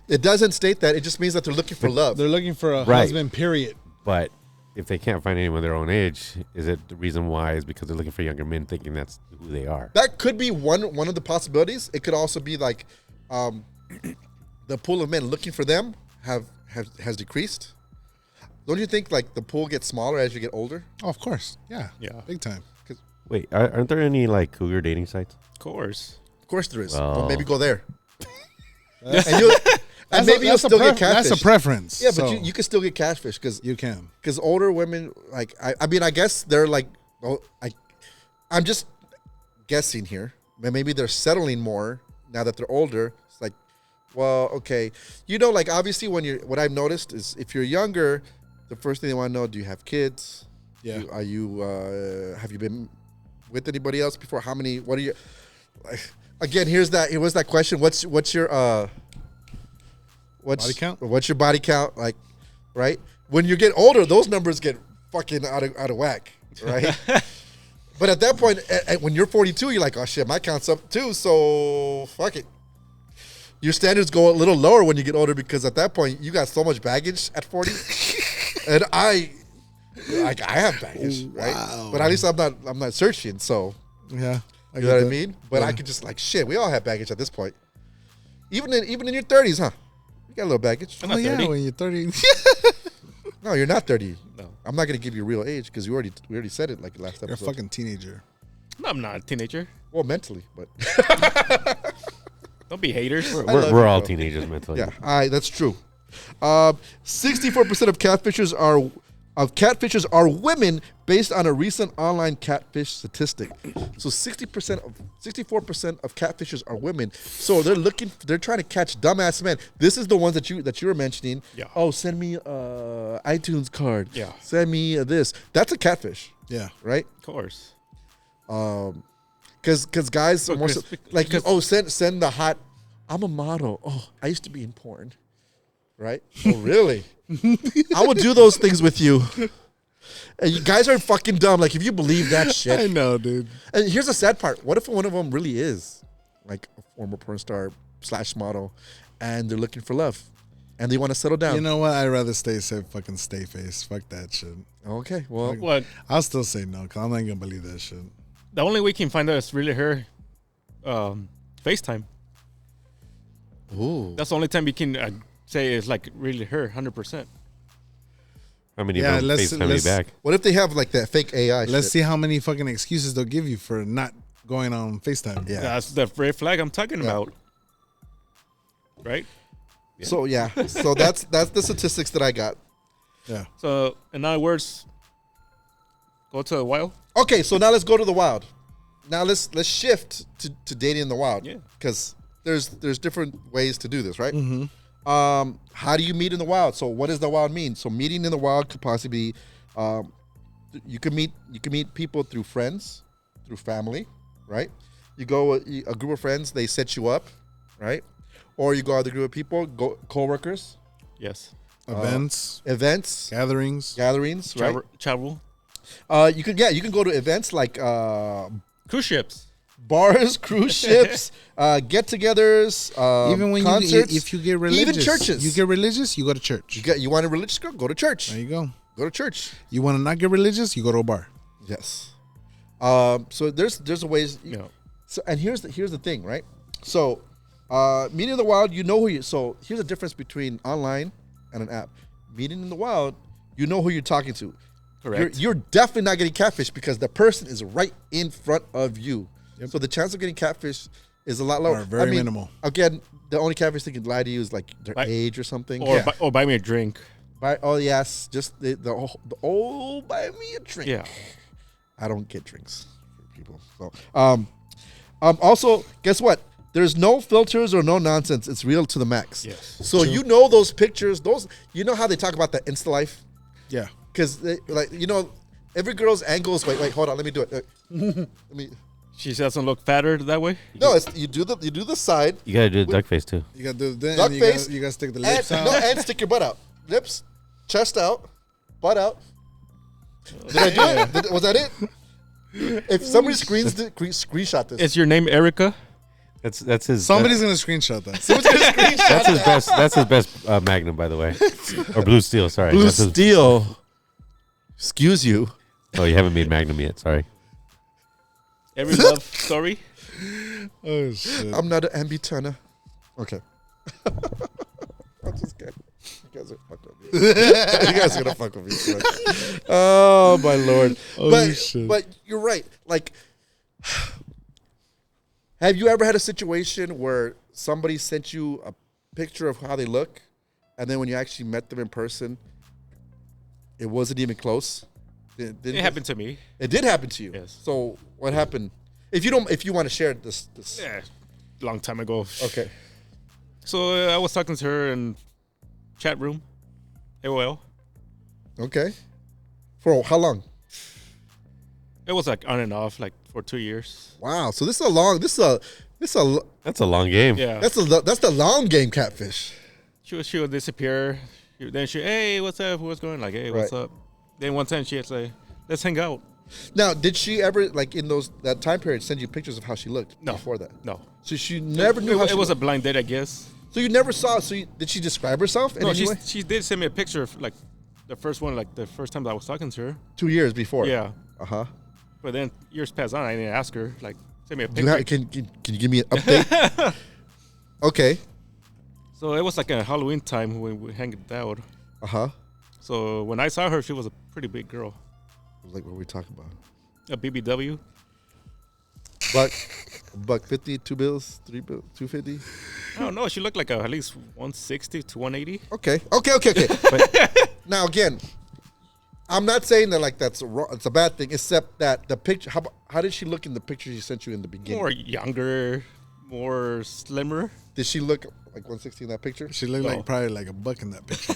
It doesn't state that. It just means that they're looking for love. They're looking for a Right. husband, period. But if they can't find anyone their own age, is it the reason why is because they're looking for younger men, thinking that's who they are? That could be one of the possibilities. It could also be like the pool of men looking for them has decreased. Don't you think like the pool gets smaller as you get older? Oh, of course. Yeah. Yeah. Big time. Wait, aren't there any like cougar dating sites? Of course. Of course there is. Well- Well, maybe go there. And maybe you'll still get catfish. That's a preference. Yeah, but so you can still get catfish because you can. older women, like, I mean, I guess they're like, oh, I'm just guessing here. But maybe they're settling more now that they're older. It's like, well, okay. You know, like, obviously what I've noticed is if you're younger, the first thing they want to know, do you have kids? Yeah. Have you been with anybody else before? What are you, like, again, here was that question. What's your, Body count? What's your body count? Like, right? When you get older, those numbers get fucking out of whack, right? But at that point, when you're 42, you're like, oh shit, my count's up too, so fuck it. Your standards go a little lower when you get older because at that point you got so much baggage at 40, and I have baggage, right? But at least I'm not searching, so Yeah. you know what I mean. But I could just like shit. We all have baggage at this point, even in your 30s, huh? You got a little baggage. I'm Oh not yeah, 30. when you're 30. No, you're not 30. No. I'm not gonna give you real age because we already said it like last You're a episode. fucking teenager. No, I'm not a teenager. Well, mentally, but Don't be haters. love We're you, all bro. teenagers mentally. yeah, that's true. 64% of catfishers are women based on a recent online catfish statistic. So 64% of catfishers are women. So they're trying to catch dumbass men. This is the ones that you were mentioning. Yeah. Oh, send me iTunes card. Yeah. Send me this. That's a catfish, Yeah. right? Of course. Because guys are more so, Chris, like, because- send the hot. I'm a model. Oh, I used to be in porn, right? Oh, really? I will do those things with you. And you guys are fucking dumb. Like, if you believe that shit. I know, dude. And here's the sad part. What if one of them really is like a former porn star / model, and they're looking for love, and they want to settle down? You know what? I'd rather stay safe. Fucking stay face. Fuck that shit. Okay. Well, What? I'll still say no, because I'm not gonna believe that shit. The only way you can find out is really her. FaceTime. ooh. That's the only time you can say it's like really her, 100%. How many Yeah, of them let's- FaceTime me back? What if they have like that fake AI? Let's shit? see how many fucking excuses they'll give you for not going on FaceTime. Yeah. That's the red flag I'm talking about. Right? So yeah. So that's the statistics that I got. Yeah. So, in other words, go to the wild. Okay, so now let's go to the wild. Now let's shift to dating in the wild. Yeah. Because there's different ways to do this, right? Mm-hmm. How do you meet in the wild? So what does the wild mean? So meeting in the wild could possibly be, you can meet people through friends, through family, right? You go with a group of friends, they set you up, right? Or you go out with a group of people, co-workers, Yes. Events, events, gatherings. gatherings, right? Travel. You can go to events like Cruise ships. bars, cruise ships, get-togethers, Even when concerts, if you get religious, even churches. You get religious, you go to church. you want a religious girl, go to church. There you go. Go to church. You want to not get religious, you go to a bar. Yes. So there's a ways. Yeah. So and here's the thing, right? So, meeting in the wild, you know who you. So here's the difference between online and an app. Meeting in the wild, you know who you're talking to. Correct. You're definitely not getting catfish because the person is right in front of you. So the chance of getting catfish is a lot lower. Are very minimal. Again, the only catfish they can lie to you is like their age or something. Or, or buy me a drink. Oh yes, just the old buy me a drink. Yeah. I don't get drinks for people. So, also, guess what? There's no filters or no nonsense. It's real to the max. Yes. So you know those pictures. You know how they talk about the Insta life, Yeah. because every girl's angles. Wait, hold on. Let me do it. Let me. She doesn't look fatter that way. No, you do the side. You gotta do the duck face too. You got to do the Duck you face. You got to stick the And, lips out. no, and stick your butt out. Lips, chest out, butt out. Did I do it? Was that it? If somebody screenshot this. Is your name Erica? That's his. Somebody's gonna screenshot that. That's his best. That's his best Magnum, by the way, or Blue Steel. Sorry, Blue That's his- Steel. Excuse you. Oh, you haven't made Magnum yet. Sorry. Every love story. Oh shit. I'm not an ambitana. Okay. I'm just kidding. You guys are fucking with me. You guys are gonna fuck with me. too much. Oh my lord. Holy shit. But you're right. Like, have you ever had a situation where somebody sent you picture of how they look, and then when you actually met them in person, it wasn't even close? It happened to me. It did happen to you. Yes. So what happened? If you want to share this. Yeah, long time ago. Okay. So I was talking to her in chat room, AOL. Okay. For how long? It was like on and off, like for 2 years. Wow. So this is a long. This is a. That's a long game. Yeah. That's the long game, catfish. She would disappear. Then hey, what's up? What's going? Like, hey, what's Right. up? Then one time she had say, let's hang out. Now, did she ever like in that time period send you pictures of how she looked No. before that? No. So she never knew how It she was a looked. blind date, I guess. So you never saw. So did she describe herself in No, any way? she did send me a picture of like the first one, like the first time that I was talking to her. 2 years before. Yeah. Uh-huh. But then years passed on, I didn't ask her. Like, send me a Do you picture. can you give me an update? Okay. So it was like a Halloween time when we hanged out. Uh-huh. So when I saw her, she was a pretty big girl. Like what were we talking about? A BBW. Buck 50, 2 bills, 3 bills, 250. I don't know. She looked like at least 160 to 180. Okay. But now again, I'm not saying that like that's it's a bad thing, except that the picture. How did she look in the picture she sent you in the beginning? More younger, more slimmer. Did she look like 160 in that picture? She looked No. like probably like a buck in that picture.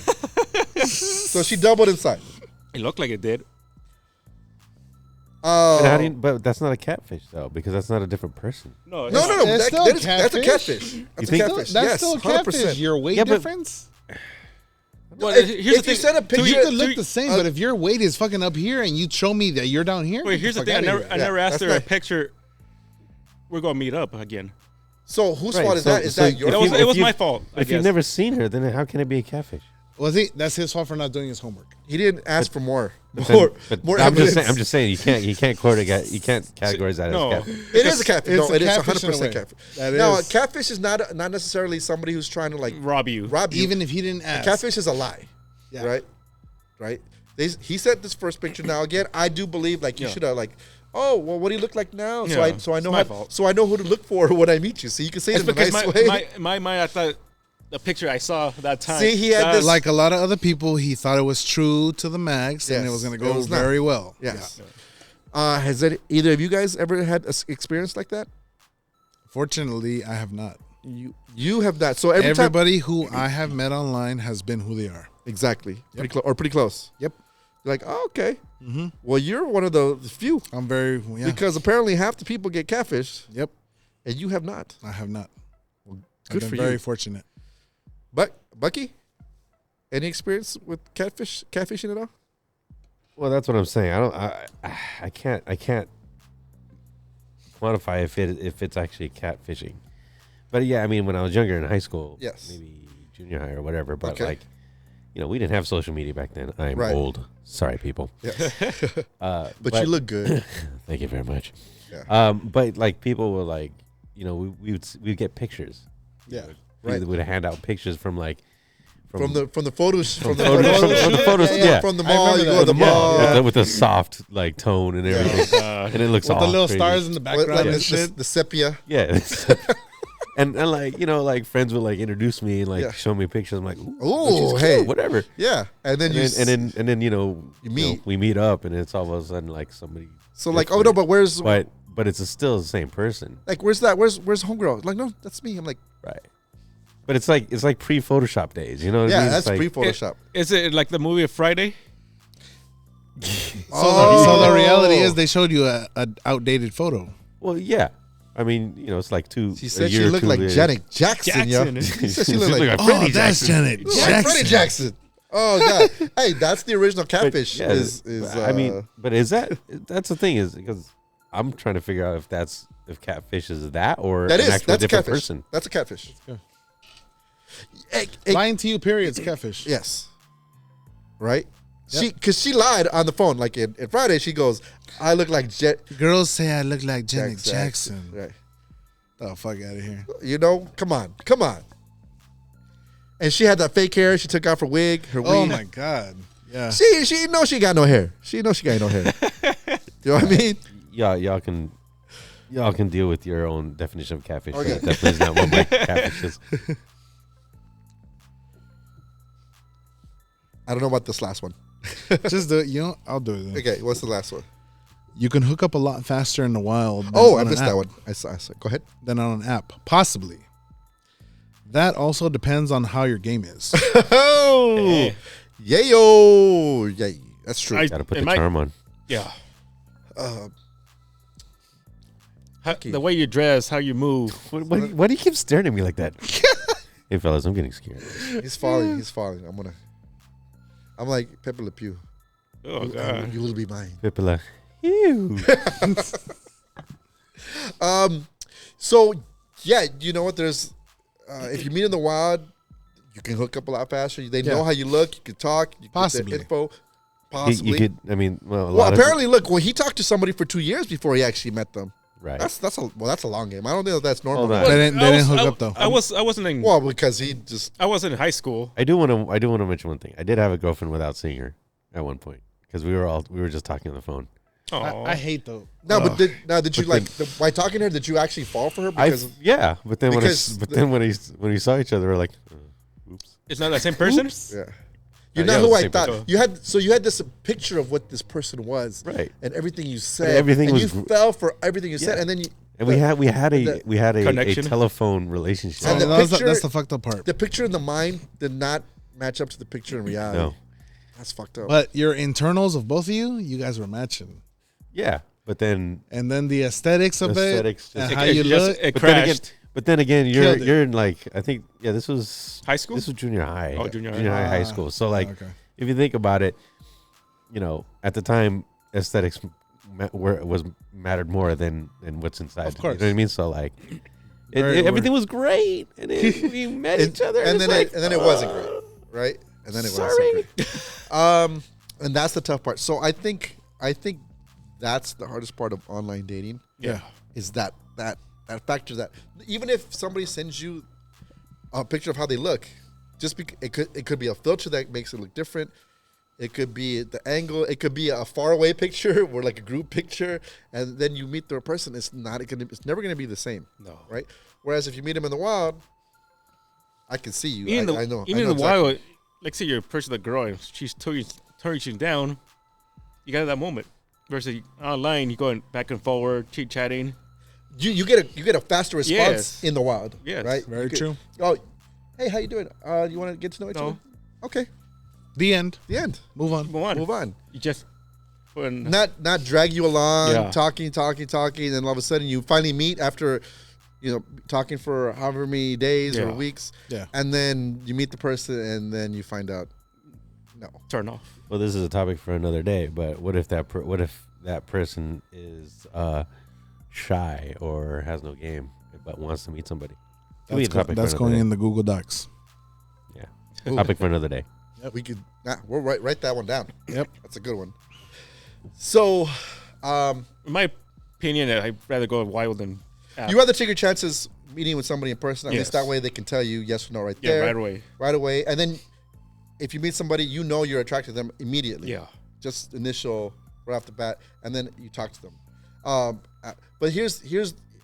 So she doubled in size. It looked like it did. But, how Oh. do you, but that's not a catfish though, because that's not a different person. No, No. That's still a That's a catfish. catfish. That's a think- catfish. That's yes, still a 100%. catfish. Your weight Yeah, but- difference? Well, If here's you the thing. send a picture- You Yeah, could look the same, but if your weight is fucking up here and you show me that you're down here, Wait, here's the fuck thing. I outta never, here. I never Yeah, asked her that's a not- picture. We're gonna meet up again. So whose Right, fault is so- that? Is so that your if It fault? was, you- it was you- my fault. I If you've guess. never seen her, then how can it be a catfish? Was he? That's his fault for not doing his homework. He didn't ask for more. But More I'm evidence. just saying you can't quote it. You can't categorize that No. as catfish. It is a catfish. It's No, a it is catfish in a 100% way. catfish. That Now, a is. catfish is not necessarily somebody who's trying to like rob you. rob you. Even if he didn't ask. Catfish is a lie. Yeah. Right? Right? He sent this first picture. Now again, I do believe like you Yeah. should have like, oh well, what do you look like now? So Yeah, I know it's my how, fault. so I know who to look for when I meet you. So you can say it It's in a because nice way. my mind, I thought the picture I saw that time. See, he had that- this- Like a lot of other people, he thought it was true to the max, and it Yes, was going to it go was not. very well. Yes. Has either of you guys ever had an experience like that? Fortunately, I have not. You have not. So every time, Everybody who I have met online has been who they are. exactly, pretty close. Yep. You're like, oh, okay. Well, you're one of the few I'm very, yeah. because apparently half the people get catfish Yep. and you have not. I have not. Good I've been for very you. fortunate. But Bucky, any experience with catfishing at all? Well, that's what I'm saying. I can't quantify if it's actually catfishing. But yeah, I mean, when I was younger in high school, Yes. maybe junior high or whatever. But Okay. like, we didn't have social media back then. I'm Right. old. Sorry, people. Yeah. But But you look good. Thank you very much. Yeah. But like people were like, we'd get pictures. Yeah. Right. We would hand out pictures from like From the photos from the photos- photos, from the photos, yeah. from the I mall. remember You go that. to the Yeah, mall. with a soft like tone and everything, and it looks With all the little crazy. stars in the With, background like, and the, shit. the sepia. Yeah. and like like friends would like introduce me and like Yeah. show me pictures. I'm like, ooh, Ooh, she's hey. cute, whatever. Yeah, and then And then you meet. we meet up, and it's all of a sudden like somebody. So like, oh no, but where's but it's still the same person, like where's that? Where's homegirl? Like, no, that's me. I'm like, right? But it's like pre-Photoshop days, you know? What I yeah, mean? that's It's like, pre-Photoshop. Is it like the movie Friday? So the reality is they showed you a outdated photo. Well, yeah. I mean, it's like She a said she year or looked two like later. Janet Jackson, yo. Jackson. She said she looked like Freddie Oh, that's Jackson. Janet Like Jackson. Freddie Jackson. Oh god. Hey, that's the original But, catfish. yeah, is I mean, but is that's the thing is because I'm trying to figure out if catfish is that or that an is actual that's a different catfish. person. That's a catfish. Yeah. Hey, Lying to you, period. It's catfish. yes. Right. Because she lied on the phone. Like in Friday, she goes, "I look like Girls say I look like Janet Jackson. Right. The fuck out of here. Come on. And she had that fake hair. She took off her wig, her Oh weave. my god. Yeah. She know she got no hair. She know she got no hair. You know what I mean? Y'all can deal with your own definition of catfish. Okay. That definitely is not what my catfish is. I don't know about this last one. Just do it. You know, I'll do it. Then. Okay, what's the last one? You can hook up a lot faster in the wild. Than Oh, I on an missed that app- one. I saw. Go ahead. Than on an app, possibly. That also depends on how your game is. Oh, Hey. yayo, yay. That's true. I- Gotta put It the might- charm on. Yeah. Uh, The way you dress, how you move. Why do you keep staring at me like that? Hey, fellas, I'm getting scared. he's falling. He's falling. I'm like Pepe Le Pew. Oh, You- God. You will be mine. Pipila. Ew. So yeah, you know what? There's if you meet in the wild, you can hook up a lot faster. They know Yeah. how you look. You can talk. You can Possibly. get their info. You Possibly. could, I mean, well, a Well, lot apparently, look. Well, he talked to somebody for 2 years before he actually met them. right. That's a long game. I don't think that's normal. Hold on. They didn't hook up though. I wasn't in. Well, because he just I wasn't in high school. I do want to mention one thing. I did have a girlfriend without seeing her at one point because we were just talking on the phone. Oh, I hate though. no. But did you But like by talking to her? Did you actually fall for her? I Because yeah, but then because when we saw each other, we're like, oops. it's not the same person. yeah. You're Yeah, not it who was I the thought. same You had this picture of what this person was, Right. and everything you said, everything and was you gr- fell for everything you said, Yeah. and then you And we had a Connection. telephone relationship. And the picture- that's the fucked up part. the picture in the mind did not match up to the picture in reality. No. That's fucked up. But your internals of both of you guys were matching. Yeah, but then And then the aesthetics of Aesthetics it, and just- how It you just- look. It but then again, crashed. you're Killed it. you're in like I think this was High school? This was junior high. Oh, junior high. high school. So like Okay. if you think about it, at the time aesthetics mattered more than what's inside. Of course. You know what I mean? So like Very everything was great, and then we met each other, and it's then like, it wasn't great, right? And then it sorry. wasn't great. And that's the tough part. So I think that's the hardest part of online dating. Yeah. Is that factor that even if somebody sends you a picture of how they look, just it could be a filter that makes it look different. It could be the angle. It could be a faraway picture or like a group picture, and then you meet the person. It's never gonna be the same. No. Right. Whereas if you meet them in the wild, I can see you. Even I know. Even I know in the wild, like say you're approaching the girl, and she's turns you down. You got that moment. Versus online, you going back and forward, chit chatting. You get a faster response Yes. in the wild. Yes. Right. Very You get- true. Oh, hey, how you doing? You want to get to know each No. other? Okay. The end. The end. Move on. Move on. Move on. You just when Not drag you along, Yeah. talking, and then all of a sudden you finally meet after, talking for however many days or Yeah. weeks, Yeah. and then you meet the person, and then you find out, no. turn off. Well, this is a topic for another day. But what if that person is shy or has no game but wants to meet somebody? Could be a topic for That's another going day. in the Google Docs. Yeah, Ooh. topic for another day. We could. We'll write that one down. Yep. That's a good one. So, In my opinion, I'd rather go wild than app. you rather take your chances meeting with somebody in person. At Yes. least that way they can tell you yes or no right yeah, there. right away. Right away. And then if you meet somebody, you're attracted to them immediately. Yeah. Just initial right off the bat, and then you talk to them. But here's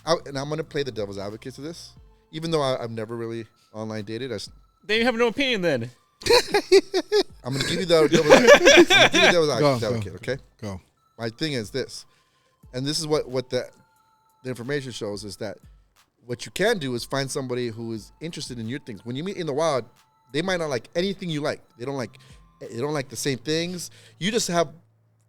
and I'm gonna play the devil's advocate to this, even though I've never really online dated. They have no opinion then. I'm gonna give you the devil's Go, advocate. go. Okay. Go. My thing is this, and this is what the information shows is that what you can do is find somebody who is interested in your things. When you meet in the wild, they might not like anything you like. They don't like the same things. You just have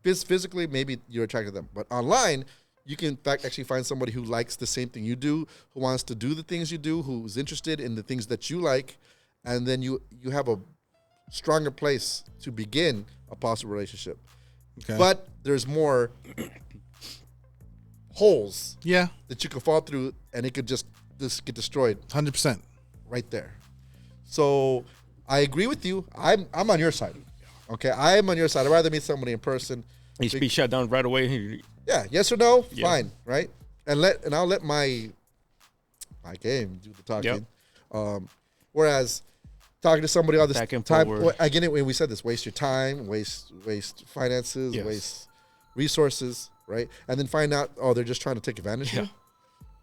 physically maybe you're attracted to them, but online you can in fact actually find somebody who likes the same thing you do, who wants to do the things you do, who's interested in the things that you like, and then you have a stronger place to begin a possible relationship. Okay. But there's more holes Yeah. that you could fall through, and it could just get destroyed 100%. right there. So I agree with you. I'm on your side. Okay, I'm on your side. I'd rather meet somebody in person. You should be shut down right away. Yeah, yes or no, Yeah. fine, right? And I'll let my game do the talking. Whereas talking to somebody all this Back and time, forward. again, when we said this, waste your time, waste finances, Yes. waste resources, right? And then find out, they're just trying to take advantage of Yeah. you,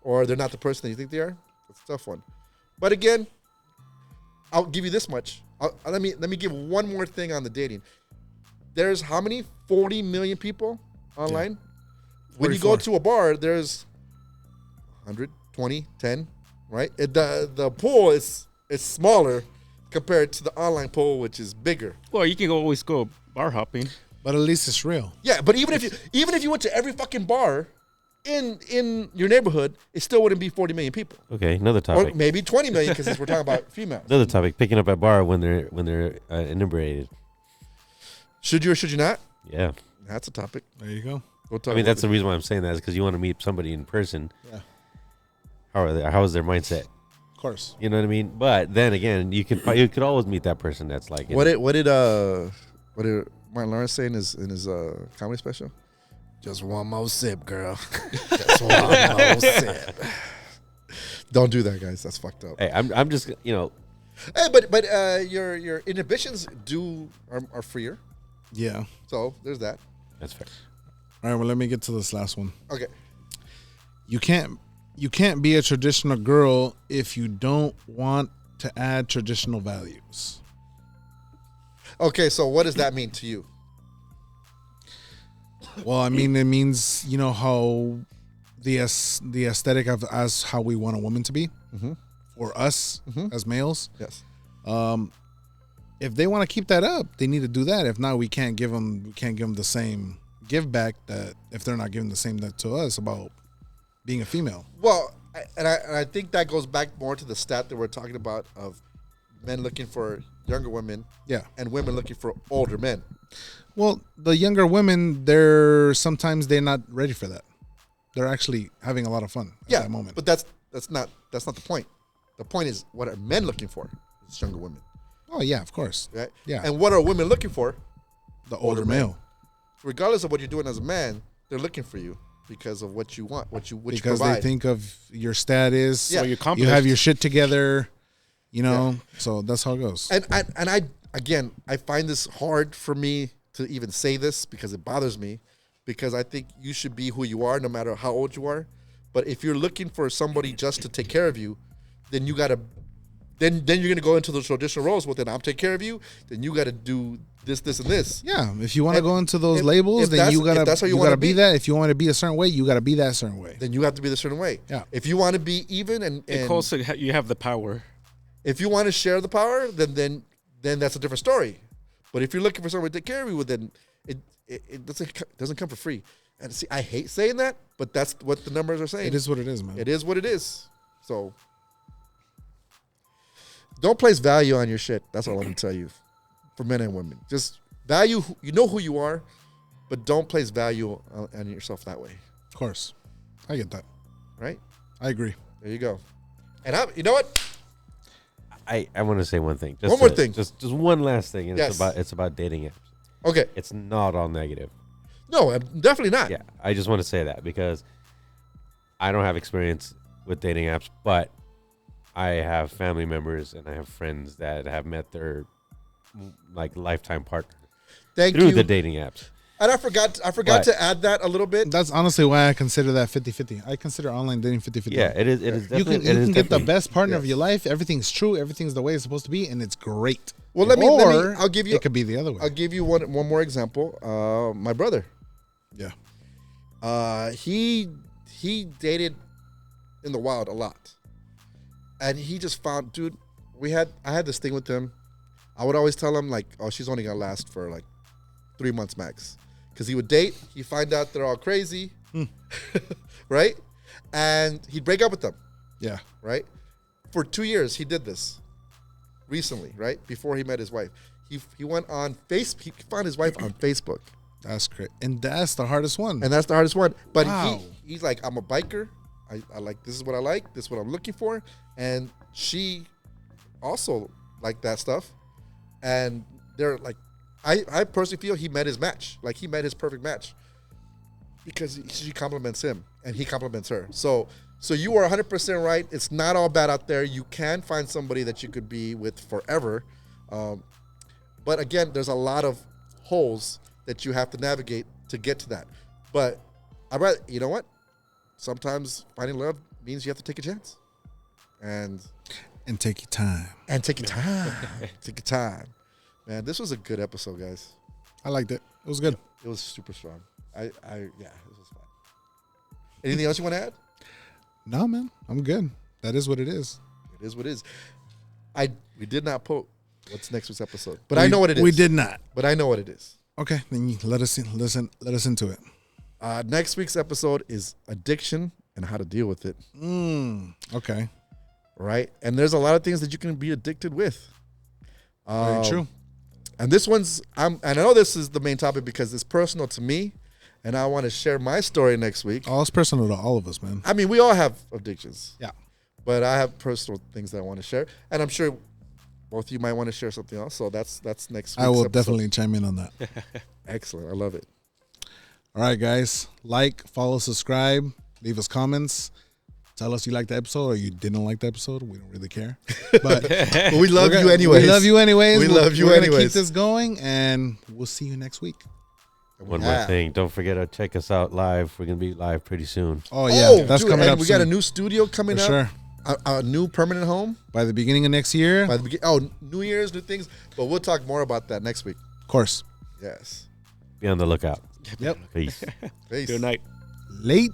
or they're not the person that you think they are. It's a tough one. But again, I'll give you this much. Let me give one more thing on the dating. There's how many? 40 million people online. When you go 44. to a bar, there's 100, 20, 10, right? The pool is smaller compared to the online pool, which is bigger. Well, you can always go bar hopping. But at least it's real. Yeah, but even if you went to every fucking bar in your neighborhood, it still wouldn't be 40 million people, Okay, another or topic. maybe 20 million because we're talking about females. Another topic. Picking up at bar when they're inebriated. Should you or should you not? Yeah. That's a topic. There you go. We'll talk I mean, about that's the reason why I'm saying that is because you want to meet somebody in person. Yeah. How is their mindset? Of course. You know what I mean? But then again, you could always meet that person that's like. What did Martin Lawrence say in his comedy special? Just one more sip, girl. Just one more sip. Don't do that, guys. That's fucked up. Hey, I'm just Hey, but your inhibitions are freer. Yeah. So there's that. that's fair. All right. Well, let me get to this last one. Okay. You can't be a traditional girl if you don't want to add traditional values. Okay. So what does that mean to you? Well, I mean, it means how the aesthetic of as how we want a woman to be for us as males. Yes. If they want to keep that up, they need to do that. If not, we can't give them the same give back that if they're not giving the same that to us about being a female. Well, I think that goes back more to the stat that we're talking about of men looking for younger women Yeah. and women looking for older men. Well, the younger women, they're not ready for that. They're actually having a lot of fun at that moment. But that's not the point. The point is, what are men looking for? It's younger women, Oh yeah, of course. right? Yeah. And what are women looking for? The older men. male. Regardless of what you're doing as a man, they're looking for you because of what you want, what you Because provide. they think of your status. Yeah. So you're You accomplished. have your shit together. So that's how it goes. And I find this hard for me to even say this because it bothers me, because I think you should be who you are no matter how old you are. But if you're looking for somebody just to take care of you, then you gotta then you're gonna go into the traditional roles. Well, then I'll take care of you. Then you gotta do this, this, and this. Yeah, if you want to And go into those if labels, then that's- you gotta if that's how you you wanna gotta be be- that. If you want to be a certain way, you gotta be that certain way. Then you have to be the certain way. Yeah. If you want to be even and Because you have the power. if you want to share the power, then that's a different story. But if you're looking for someone to take care of you, then it doesn't come for free. And see, I hate saying that, but that's what the numbers are saying. It is what it is, man. It is what it is. So don't place value on your shit. That's all I'm gonna tell you, for men and women. Just value. You know who you are, but don't place value on yourself that way. Of course, I get that. Right? I agree. There you go. And you know what? I want to say one thing. Just One more thing. Just one last thing. And Yes. it's about dating apps. Okay. It's not all negative. No, I'm definitely not. Yeah, I just want to say that because I don't have experience with dating apps, but I have family members and I have friends that have met their lifetime partner Thank through you. the dating apps. And I forgot But- to add that a little bit. That's honestly why I consider that 50-50. I consider online dating 50-50. Yeah, it is. It is You definitely. can get the definitely- best partner of Yes. your life. Everything's true. Everything's the way it's supposed to be, and it's great. Well, let me. I'll give you. It could be the other way. I'll give you one more example. My brother. Yeah. He dated in the wild a lot, and he just found, dude. I had this thing with him. I would always tell him like, oh, she's only gonna last for like 3 months max, because he would date. He'd find out they're all crazy, right? And he'd break up with them, Yeah. right? For 2 years, he did this. Recently, right before he met his wife, he went on Facebook. He found his wife on Facebook. That's great. And that's the hardest one. And that's the hardest one. But Wow. he's like, I'm a biker. I like, this is what I like. This is what I'm looking for. And she also liked that stuff. And they're like, I personally feel he met his match. Like, he met his perfect match. Because she compliments him and he compliments her. So you are 100% right. It's not all bad out there. You can find somebody that you could be with forever. But again, there's a lot of holes that you have to navigate to get to that. But you know what? Sometimes finding love means you have to take a chance. And And take your time. And take your time. Take your time. Man, this was a good episode, guys. I liked it. It was good. It was super strong. Yeah, this was fun. Anything else you want to add? No, man. I'm good. That is what it is. It is what it is. We did not put what's next week's episode, but I know what it is. We did not. But I know what it is. Okay, then you let us into it. Next week's episode is addiction and how to deal with it. Okay. Right? And there's a lot of things that you can be addicted with. Very true. And this one's, and I know this is the main topic because it's personal to me, and I want to share my story next week. Oh, it's personal to all of us, man. I mean, we all have addictions. Yeah. But I have personal things that I want to share, and I'm sure both of you might want to share something else. So that's next week's I will episode. definitely chime in on that. Excellent. I love it. All right, guys. Like, follow, subscribe, leave us comments. Tell us you liked the episode or you didn't like the episode. We don't really care. But But we love you anyways. We love you anyways. We love you We're gonna anyways. keep this going, and we'll see you next week. One more thing. Don't forget to check us out live. We're going to be live pretty soon. Oh, yeah. That's dude, coming and up we soon. got a new studio coming For up. sure. A new permanent home. By the beginning of next year. By the beginning. New Year's, new things. But we'll talk more about that next week. Of course. Yes. Be on the lookout. Yep. Peace. Peace. Good night. Late.